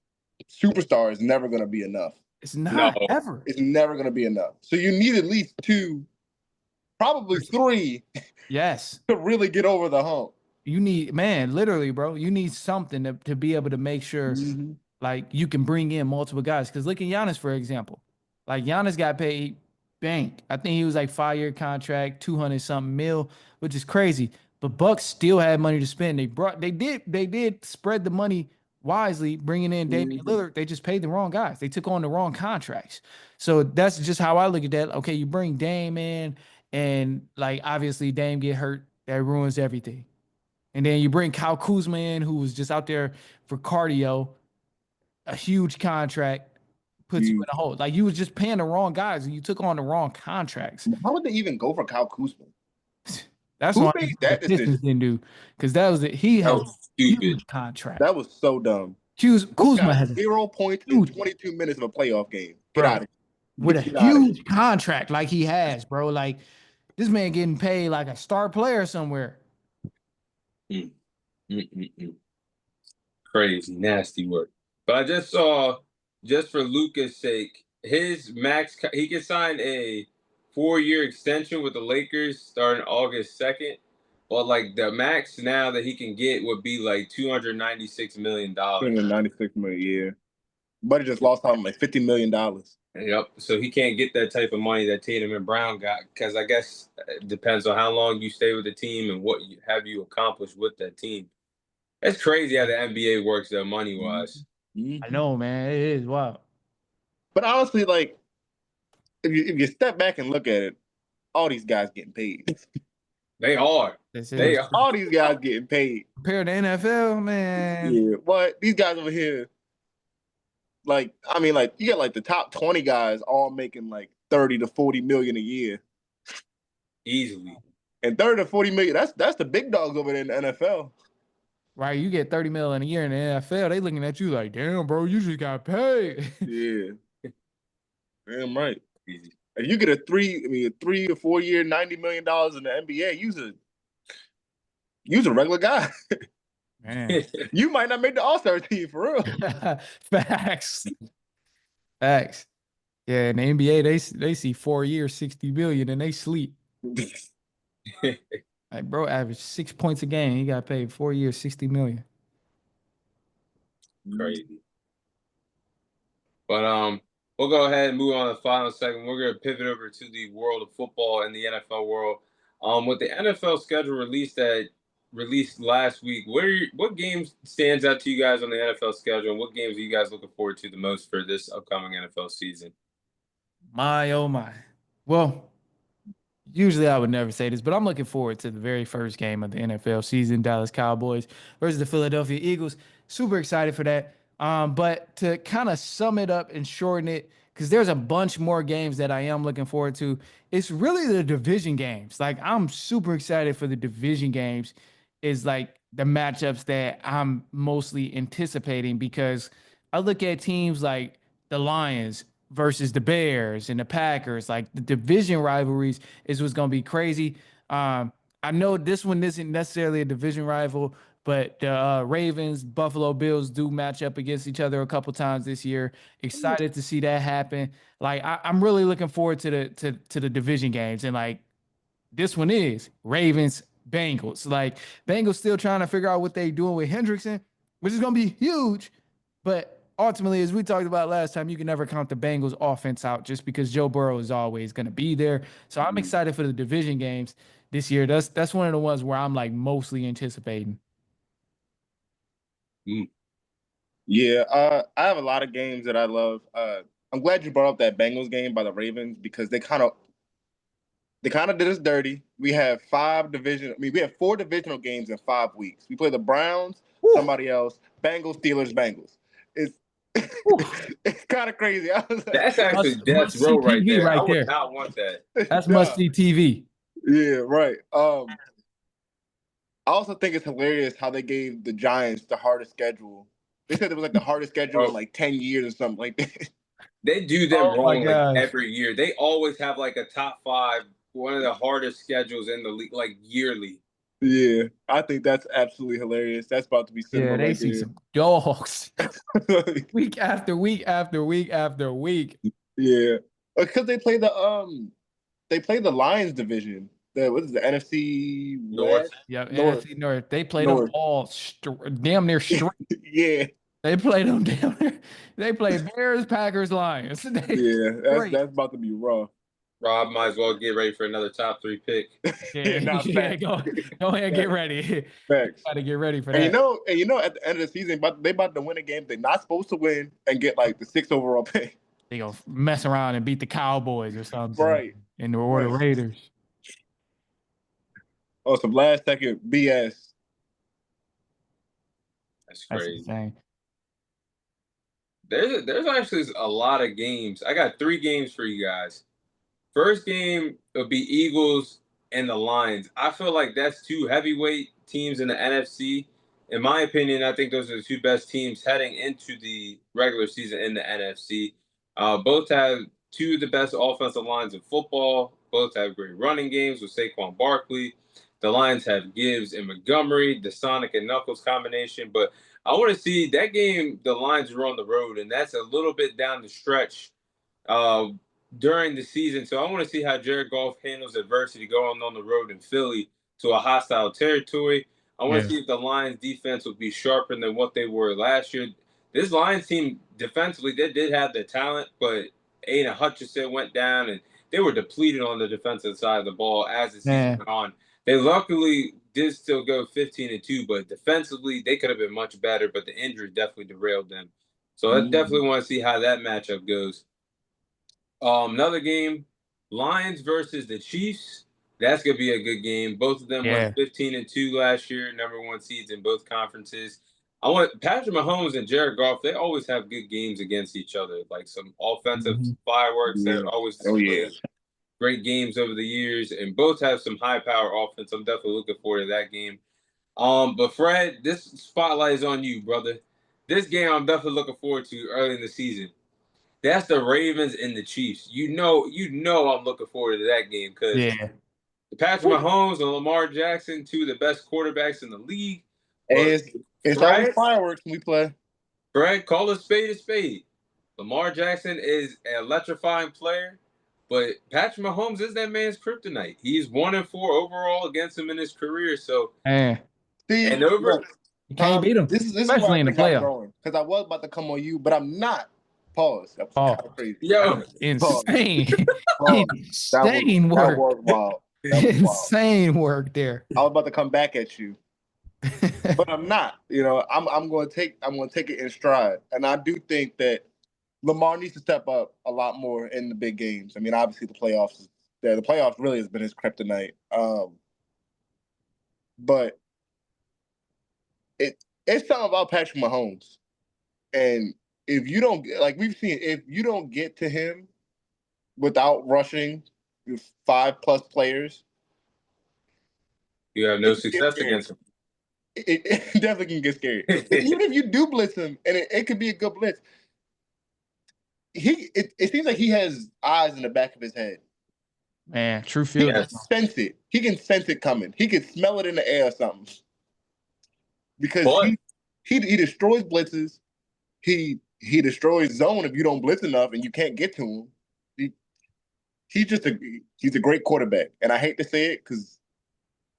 superstar is never going to be enough. It's no. not ever. It's never going to be enough. So you need at least two, probably three, Yes. to really get over the hump. You need, man, literally, bro. You need something to be able to make sure Mm-hmm. like you can bring in multiple guys. Because look at Giannis, for example. Like Giannis got paid bank. I think he was like 5 year contract, 200 something mil, which is crazy. But Bucks still had money to spend. They did spread the money wisely, bringing in Damian Mm-hmm. Lillard. They just paid the wrong guys. They took on the wrong contracts. So that's just how I look at that. Okay, you bring Dame in, and like obviously Dame get hurt, that ruins everything. And then you bring Kyle Kuzma in, who was just out there for cardio, a huge contract, puts you in You, a hole. Like you was just paying the wrong guys and you took on the wrong contracts. how would they even go for Kyle Kuzma? That's Who one made the that Pistons decision? didn't do because that was it. He That has was a stupid. huge contract. That was so dumb. Kuzma Got has a 0 points in huge, 22 minutes of a playoff game. Get bro, out of with here. a Get out of here. huge contract like he has, bro. Like this man getting paid like a star player somewhere. Mm, mm, mm, mm. Crazy, nasty work. But I just saw, just for Luca's sake, his he can sign a 4 year extension with the Lakers starting August 2nd. But like the max now that he can get would be like $296 million. 296 million a year. But it just lost out like $50 million. Yep. So he can't get that type of money that Tatum and Brown got because I guess it depends on how long you stay with the team and what you accomplished with that team. It's crazy how the NBA works though, money wise. Mm-hmm. I know, man. It is wild. But honestly, like if you step back and look at it, all these guys getting paid. They are. This They is are. All these guys getting paid. compared to NFL, man. Yeah. But these guys over here, like, I mean, like, you got like the top 20 guys all making like 30 to 40 million a year. Easily. And 30 to 40 million, that's the big dogs over there in the NFL. Right, you get 30 million a year in the NFL, they looking at you like, damn, bro, you just got paid. Yeah. Damn right. Easy. If you get a 3 or 4 year, $90 million in the NBA, you's a regular guy. Man. You might not make the All-Star team for real. Facts. Facts. Yeah, in the NBA, they see 4 years, 60 billion, and they sleep. Like, bro, average 6 points a game. He got paid 4 years, 60 million. Crazy. But we'll go ahead and move on to the final segment. We're gonna pivot over to the world of football and the NFL world. With the NFL schedule released last week, what games stands out to you guys on the NFL schedule, and what games are you guys looking forward to the most for this upcoming NFL season? My oh my. Well, usually I would never say this, but I'm looking forward to the very first game of the NFL season, Dallas Cowboys versus the Philadelphia Eagles. Super excited for that. But to kind of sum it up and shorten it, because there's a bunch more games that I am looking forward to. It's really the division games. Like I'm super excited for the division games. Is like the matchups that I'm mostly anticipating because I look at teams like the Lions versus the Bears and the Packers. Like the division rivalries is what's gonna be crazy. I know this one isn't necessarily a division rival, but the Ravens, Buffalo Bills do match up against each other a couple times this year. Excited to see that happen. Like I'm really looking forward to the division games, and like this one is Ravens Bengals. Like Bengals still trying to figure out what they doing with Hendrickson, which is gonna be huge. But ultimately, as we talked about last time, you can never count the Bengals offense out just because Joe Burrow is always gonna be there. So I'm excited for the division games this year. That's one of the ones where I'm like mostly anticipating. Mm. Yeah, I have a lot of games that I love. I'm glad you brought up that Bengals game by the Ravens because they kind of did us dirty. We have we have 4 divisional games in 5 weeks. We play the Browns, Whew. somebody else, Bengals, Steelers, Bengals. It's It's kind of crazy. I was like, That's actually death Must see row right TV there. I right would there. not want that. That's must nah. see TV. Yeah, right. I also think it's hilarious how they gave the Giants the hardest schedule. They said it was like the hardest schedule in Bro, like 10 years or something like that. they do them Oh my wrong like gosh. every year. They always have like a top 5, one of the hardest schedules in the league, like yearly. Yeah, I think that's absolutely hilarious. That's about to be Yeah, cinema they right see some dogs there. week after week after week after week. Yeah, because they play the Lions division. The what is the NFC North. West? Yeah, North, NFC North. They played them North. all damn near straight. Yeah, They played them damn near. They played Bears, Packers, Lions. They yeah. straight. That's about to be rough. Rob might as well get ready for another top 3 pick. Yeah, Yeah, not yeah. facts. Go ahead and get Facts. ready. Facts. Got to get ready for And that. at the end of the season, they about to win a game they're not supposed to win and get like the 6th overall pick. They gonna mess around and beat the Cowboys or something, Right. and or the Right. Raiders. Oh, some last second BS. That's That's crazy. insane. There's actually a lot of games. I got 3 games for you guys. First game will be Eagles and the Lions. I feel like that's 2 heavyweight teams in the NFC. In my opinion, I think those are the 2 best teams heading into the regular season in the NFC. Both have 2 of the best offensive lines in football. Both have great running games with Saquon Barkley. The Lions have Gibbs and Montgomery, the Sonic and Knuckles combination. But I want to see that game. The Lions are on the road, and that's a little bit down the stretch uh, during the season. So I want to see how Jared Goff handles adversity going on the road in Philly to a hostile territory. I want Yeah. to see if the Lions defense will be sharper than what they were last year. This Lions team defensively, they did have the talent, but Aiden Hutchinson went down and they were depleted on the defensive side of the ball as the season Man, went on. They luckily did still go 15-2, but defensively they could have been much better, but the injury definitely derailed them. So I definitely want to see how that matchup goes. Another game, Lions versus the Chiefs. That's gonna be a good game. Both of them went yeah. 15-2 last year, #1 seeds in both conferences. I want Patrick Mahomes and Jared Goff. They always have good games against each other, like some offensive Mhm. fireworks that Yeah. always Oh yeah. display great games over the years, and both have some high power offense. I'm definitely looking forward to that game. But Fred, this spotlight is on you, brother. This game I'm definitely looking forward to early in the season. That's the Ravens and the Chiefs. You know I'm looking forward to that game because Yeah. Patrick Mahomes and Lamar Jackson, 2 of the best quarterbacks in the league. But It's always Fred, fireworks when we play. Fred, call a spade a spade. Lamar Jackson is an electrifying player, but Patrick Mahomes is that man's kryptonite. He's 1-4 overall against him in his career. So Man, See, and over look, you can't Tom, beat them, this is where especially I in the think I'm playoffs. growing because I was about to come on you, but I'm not. Pause. That was kind Oh, of crazy. that yo, was Pause. insane. Pause. Insane That work. was wild. That was wild. Insane work there. I was about to come back at you, but I'm not. I'm going to take it in stride, and I do think that Lamar needs to step up a lot more in the big games. I mean, obviously the playoffs. The playoffs really has been his kryptonite. But it's something about Patrick Mahomes, and if you don't like we've seen, if you don't get to him without rushing 5+ players, you have no it can get success scary. against him. It definitely can get scary. Even if you do blitz him, and it could be a good blitz, it seems like he has eyes in the back of his head. Man, true He field. can sense it. He can sense it coming. He can smell it in the air or something. Because But he destroys blitzes. He destroys zone if you don't blitz enough and you can't get to him. He's a great quarterback, and I hate to say it because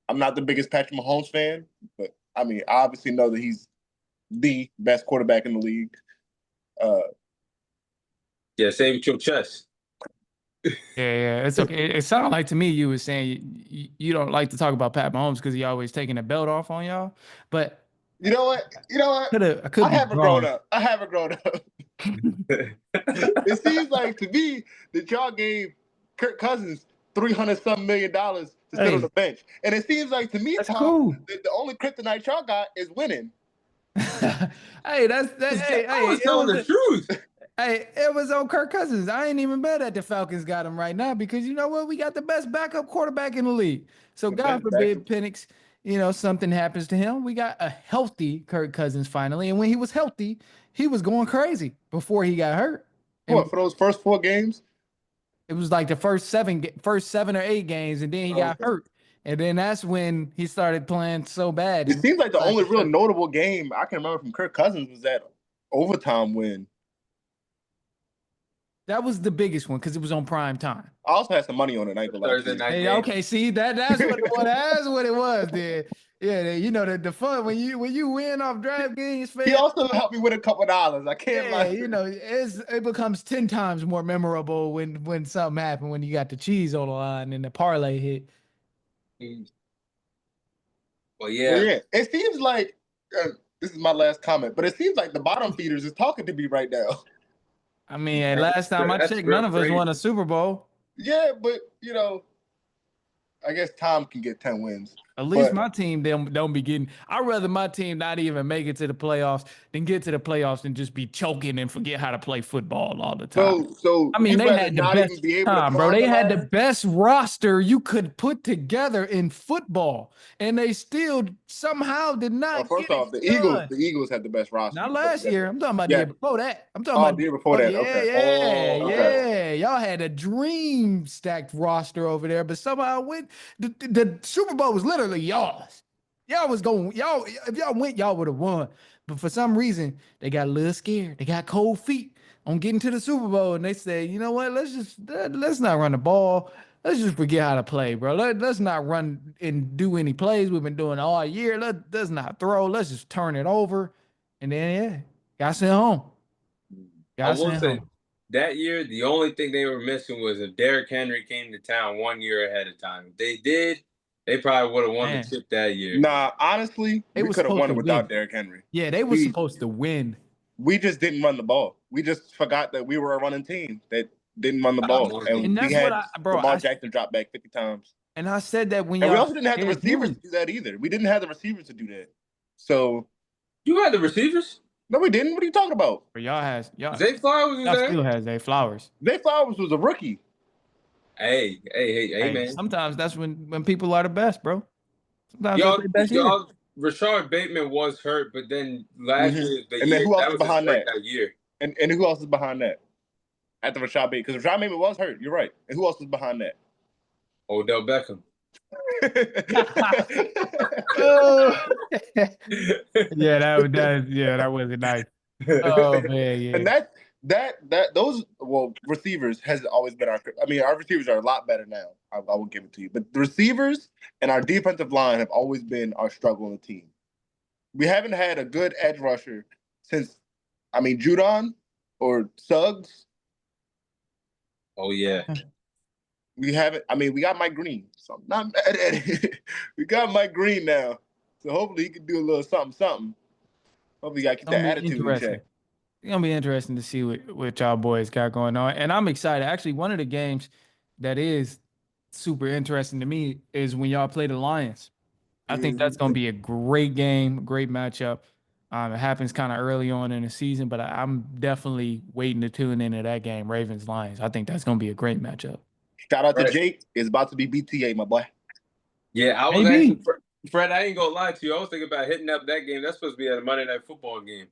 I'm not the biggest Patrick Mahomes fan, but I mean I obviously know that he's the best quarterback in the league. yeah, save with your chest. Yeah, it's okay. It sounded like to me you were saying you don't like to talk about Pat Mahomes because he always taking the belt off on y'all. But You know what? I could I be haven't wrong. grown up. I haven't grown up. It seems like to me that y'all gave Kirk Cousins $300 million to sit on Hey, the bench, and it seems like to me, that's Tom, cool. that the only kryptonite y'all got is winning. Hey, that's that. Hey, I hey, was telling the truth. it was on Kirk Cousins. I ain't even mad at the Falcons got him right now because you know what? We got the best backup quarterback in the league. So The God best backup. forbid Penix, something happens to him. We got a healthy Kirk Cousins finally, and when he was healthy, he was going crazy before he got hurt. And What for those first 4 games? it was like the first 7 or 8 games, and then he got Okay. hurt, and then that's when he started playing so bad. It And seems like the like only real notable game I can remember from Kirk Cousins was that overtime win. that was the biggest one because it was on prime time. I also had some money on it. I ain't gonna lie to Thursday you. night Hey, game. okay, see that's what it was. That's what it was. Then, yeah, the fun when you win off draft games, He fam. also helped me with a couple dollars. I can't Yeah, lie to you. it becomes 10 times more memorable when something happened when you got the cheese on the line and the parlay hit. Mm. Well, But yeah, yeah, it seems like this is my last comment, but it seems like the bottom feeders is talking to me right now. I mean, and last time I that's checked, real none of us won a crazy. Super Bowl. Yeah, but I guess Tom can get 10 wins. At least But my team don't be getting. I'd rather my team not even make it to the playoffs than get to the playoffs and just be choking and forget how to play football all the time. so I mean, you'd they rather had the not even best be able to time, bro. climb They the had the ladder? best roster you could put together in football, and they still somehow did Oh, not first get it off, the Eagles, done. the Eagles had the best roster you Not could put last together. year. I'm talking about the Yeah. year before that. I'm talking Oh, about the the year year before before. that. Yeah, Okay. yeah, Okay. yeah. Y'all had a dream stacked roster over there, but somehow went. The Super Bowl was literally y'all's. Y'all was going. Y'all, if y'all went, y'all would have won. But for some reason, they got a little scared. They got cold feet on getting to the Super Bowl, and they said, you know what? Let's not run the ball. Let's just forget how to play, bro. Let's not run and do any plays we've been doing all year. Let's not throw. Let's just turn it over. And then, yeah, got sent home. I Got will sent say home. that year, the only thing they were missing was if Derrick Henry came to town 1 year ahead of time. If they did, they probably would have won the Man, chip that year. Nah, honestly, they we were could have supposed won to it without win. Derrick Henry. Yeah, they were We supposed to win. we just didn't run the ball. We just forgot that we were a running team that didn't run the ball, Honestly. and And we that's what had bro, Lamar Jackson drop back 50 times. I said that when And we y'all also didn't have the can't receivers do. to do that either. We didn't have the receivers to do that. So You had the receivers? no, we didn't. What are you talking about? But y'all has Zay Flowers was y'all there? still has a Flowers. Zay Flowers was a rookie. Hey, Hey, man. sometimes that's when people are the best, bro. Sometimes that's Y'all, their best year. y'all, Rashard Bateman was hurt, but then last Mm-hmm. year, the And then year, who else that is was his behind that? breakout year. And who else is behind that? At the Rashad Bateman, because Rashad Bateman was hurt. You're right. And who else is behind that? Odell Beckham. Oh. Yeah, that wasn't nice. Oh man, And yeah. those receivers has always been our. I mean, our receivers are a lot better now. I will give it to you. But the receivers and our defensive line have always been our struggle in the team. We haven't had a good edge rusher since, I mean, Judon or Suggs. Oh, yeah. We haven't. I mean, we got Mike Green, so I'm not mad at it. We got Mike Green now, so hopefully he can do a little something, something. Hopefully, he got to It's keep gonna that be attitude in interesting. check. It's gonna be interesting to see what y'all boys got going on. And I'm excited. Actually, one of the games that is super interesting to me is when y'all play the Lions. I think that's gonna be a great game, great matchup. It happens kind of early on in the season, but I'm definitely waiting to tune into that game, Ravens Lions. I think that's gonna be a great matchup. Shout out to Right. Jake. It's about to be BTA, my boy. Yeah, I was actually, Maybe. Fred, I ain't gonna lie to you. I was thinking about hitting up that game. That's supposed to be a Monday Night Football game.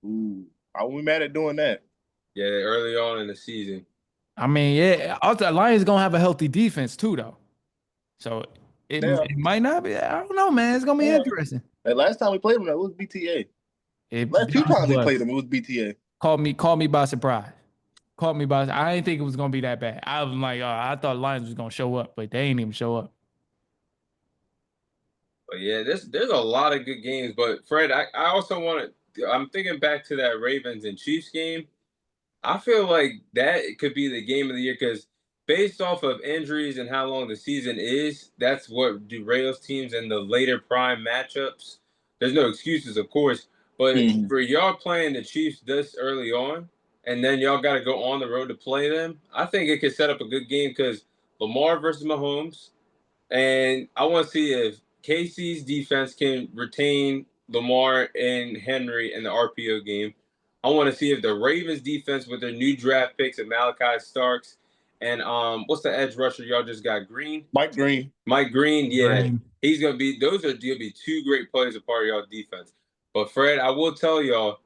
Ooh, I won't be mad at doing that. Yeah, early on in the season. I mean, yeah. Also, Lions gonna have a healthy defense too, though. So Yeah, it might not be. I don't know, man. It's gonna be yeah. interesting. Like last time we played him, it was BTA. It Last two definitely times we was. played him, it was BTA. Caught me by surprise. Caught me by. I didn't think it was gonna be that bad. I was like, I thought Lions was gonna show up, but they ain't even show up. But yeah, there's a lot of good games. But Fred, I also want to. I'm thinking back to that Ravens and Chiefs game. I feel like that could be the game of the year because based off of injuries and how long the season is, that's what derails teams in the later prime matchups. There's no excuses, of course, but Mhm. for y'all playing the Chiefs this early on, and then y'all got to go on the road to play them, I think it could set up a good game because Lamar versus Mahomes, and I want to see if Casey's defense can retain Lamar and Henry in the RPO game. I want to see if the Ravens defense with their new draft picks and Malachi Starks and what's the edge rusher y'all just got? Green? Mike Green. Mike Green, yeah. Green. He's gonna be gonna be two great players a part of y'all defense. But Fred, I will tell y'all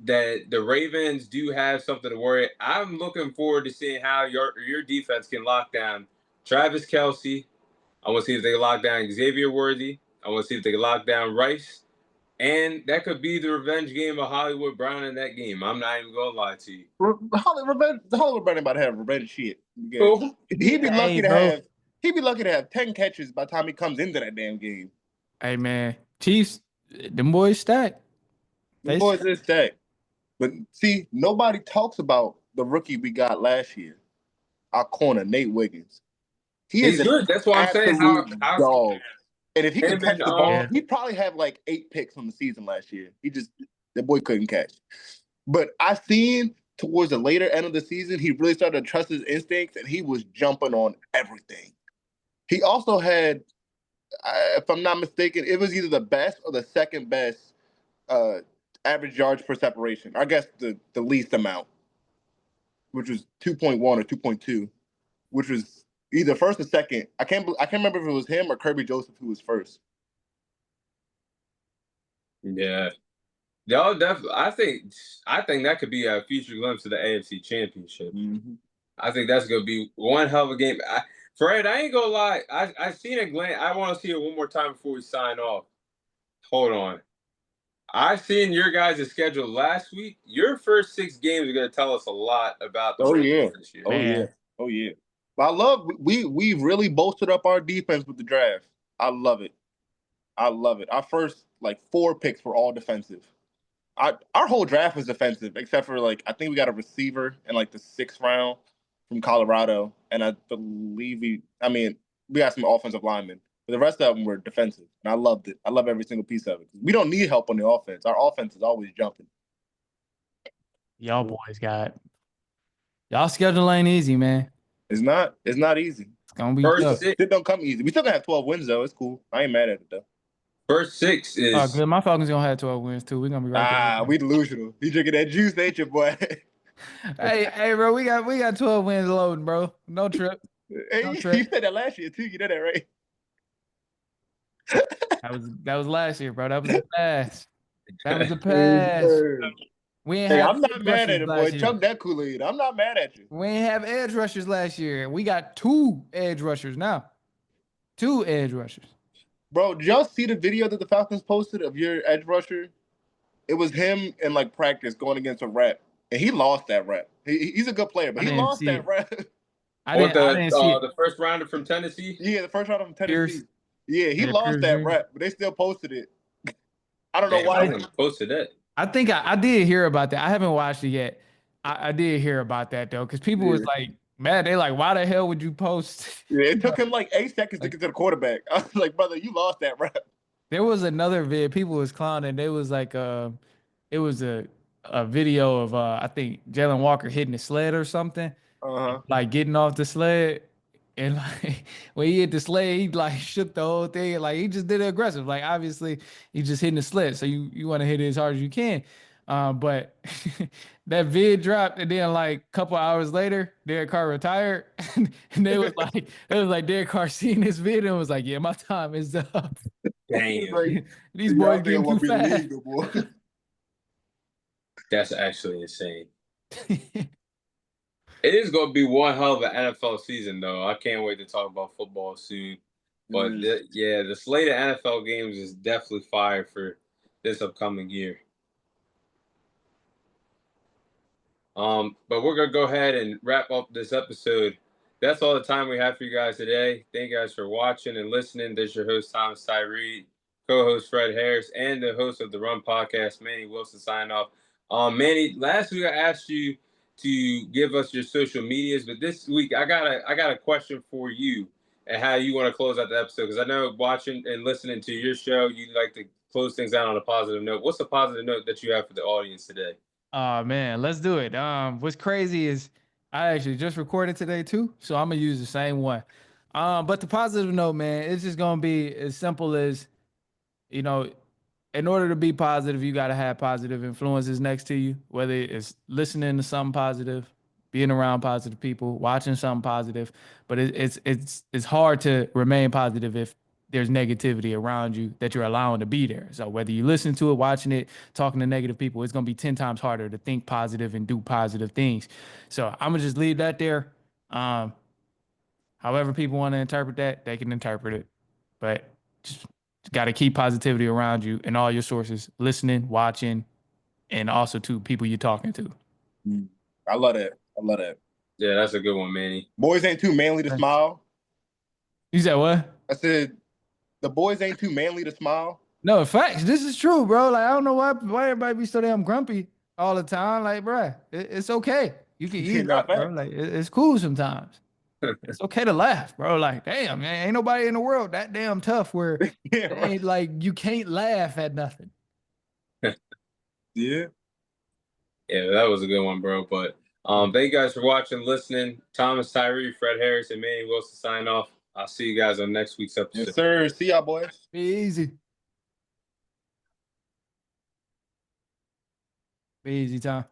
that the Ravens do have something to worry. I'm looking forward to seeing how your defense can lock down Travis Kelce. I want to see if they can lock down Xavier Worthy. I want to see if they can lock down Rice. And that could be the revenge game of Hollywood Brown in that game. I'm not even gonna lie to you. Hollywood Brown about to have revenge shit. Oh, He'd be lucky Hey, to bro. have. He'd be lucky to have 10 catches by the time he comes into that damn game. Hey, man. Chiefs, them boys stacked. The boys is stacked. But see, nobody talks about the rookie we got last year. Our corner, Nate Wiggins. he's good. That's why I'm saying absolute how dog. And if he could him catch and the ball, Yeah. he'd probably have like 8 picks from the season last year. The boy couldn't catch. But I seen towards the later end of the season, he really started to trust his instincts, and he was jumping on everything. He also had, if I'm not mistaken, it was either the best or the second best average yards per separation. I guess the least amount, which was 2.1 or 2.2, which was either first or second. I can't remember if it was him or Kirby Joseph who was first. yeah. Y'all definitely. I think that could be a future glimpse of the AFC Championship. Mm-hmm. I think that's gonna be one hell of a game. Fred, I ain't gonna lie. I seen it, Glenn. I want to see it one more time before we sign off. Hold on. I seen your guys' schedule last week. Your first 6 games are gonna tell us a lot about the Ravens this year. Oh yeah. Man. Oh yeah. But I love we really bolstered up our defense with the draft. I love it. I love it. Our first like 4 picks were all defensive. Our whole draft was defensive, except for like I think we got a receiver in like the 6th round from Colorado, and I believe we got some offensive linemen, but the rest of them were defensive, and I loved it. I love every single piece of it. We don't need help on the offense. Our offense is always jumping. Y'all boys got y'all schedule ain't easy, man. It's not easy. It's gonna be First tough. six, It don't come easy. We still gonna have 12 wins though. It's cool. I ain't mad at it though. first 6 Oh, is good. My Falcons gonna have 12 wins too. We're gonna be right there. We delusional. You drinking that juice, ain't you, boy? Hey, bro, we got 12 wins loading, bro. No trip. Hey, No you trip. said that last year too. You know that, right? That was last year, bro. That was the past. That was the past. We ain't Hey, have I'm not edge mad at rushers it, boy. last year. Chug that Kool-Aid. I'm not mad at you. We ain't have edge rushers last year. We got 2 edge rushers now. 2 edge rushers. Bro, did y'all see the video that the Falcons posted of your edge rusher? It was him in like practice going against a rep, and he lost that rep. He's a good player, but I he didn't lost see that it. rep. I what didn't see it. the first rounder from Tennessee. Yeah, the first round from Pierce. Tennessee. Yeah, he Yeah, lost Pierce that Jr. rep, but they still posted it. I don't know Damn, I why. wouldn't posted that. I think I did hear about that. I haven't watched it yet. I did hear about that though, because people was Yeah. like, man, they like, why the hell would you post? Yeah, it took him like 8 seconds to Like, get to the quarterback. I was like, brother, you lost that rep. there was another vid. People was clowning. They was like, it was a video of I think Jalen Walker hitting the sled or something, Uh-huh. like getting off the sled, and like when he hit the sled, he like shook the whole thing. Like he just did it aggressive. Like obviously he just hitting the sled, so you want to hit it as hard as you can. But that vid dropped, and then like a couple hours later, Derek Carr retired, and they was like Derek Carr seen this vid and was like, yeah, my time is up. He's Damn, like, These y'all boys think I getting too want to be in the fast. league no more. that's actually insane. It is going to be one hell of an NFL season, though. I can't wait to talk about football soon. But the slate of NFL games is definitely fire for this upcoming year. But we're gonna go ahead and wrap up this episode. That's all the time we have for you guys today. Thank you guys for watching and listening. This is your host Thomas Tyree, co-host Fred Harris, and the host of the Run Podcast, Manny Wilson. Sign off. Manny, last week I asked you to give us your social medias, but this week I got a question for you and how you want to close out the episode, because I know watching and listening to your show, you like to close things out on a positive note. What's the positive note that you have for the audience today? Oh man, let's do it. What's crazy is I actually just recorded today too, so I'm gonna use the same one. But the positive note, man, it's just gonna be as simple as, you know, in order to be positive, you got to have positive influences next to you, whether it's listening to something positive, being around positive people, watching something positive. But it's hard to remain positive if there's negativity around you that you're allowing to be there. So whether you listen to it, watching it, talking to negative people, it's gonna be 10 times harder to think positive and do positive things. So I'm gonna just leave that there. Um, However people want to interpret that, they can interpret it. But just got to keep positivity around you and all your sources, listening, watching, and also to people you're talking to. I love that. I love that. Yeah, that's a good one, Manny. Boys ain't too manly to smile. You said what? I said the boys ain't too manly to smile. No, facts. This is true, bro. Like, I don't know why everybody be so damn grumpy all the time. Like, bro, it's okay. You can ease Not up, bro. fact. Like, it's cool sometimes. It's okay to laugh, bro. Like, damn, man, ain't nobody in the world that damn tough where Yeah, it right. ain't like you can't laugh at nothing. Yeah. Yeah, that was a good one, bro. But thank you guys for watching, listening. Thomas, Tyree, Fred Harris, and Manny Wilson sign off. I'll see you guys on next week's episode. Yes, sir. See y'all, boys. Be easy. Be easy, Tom.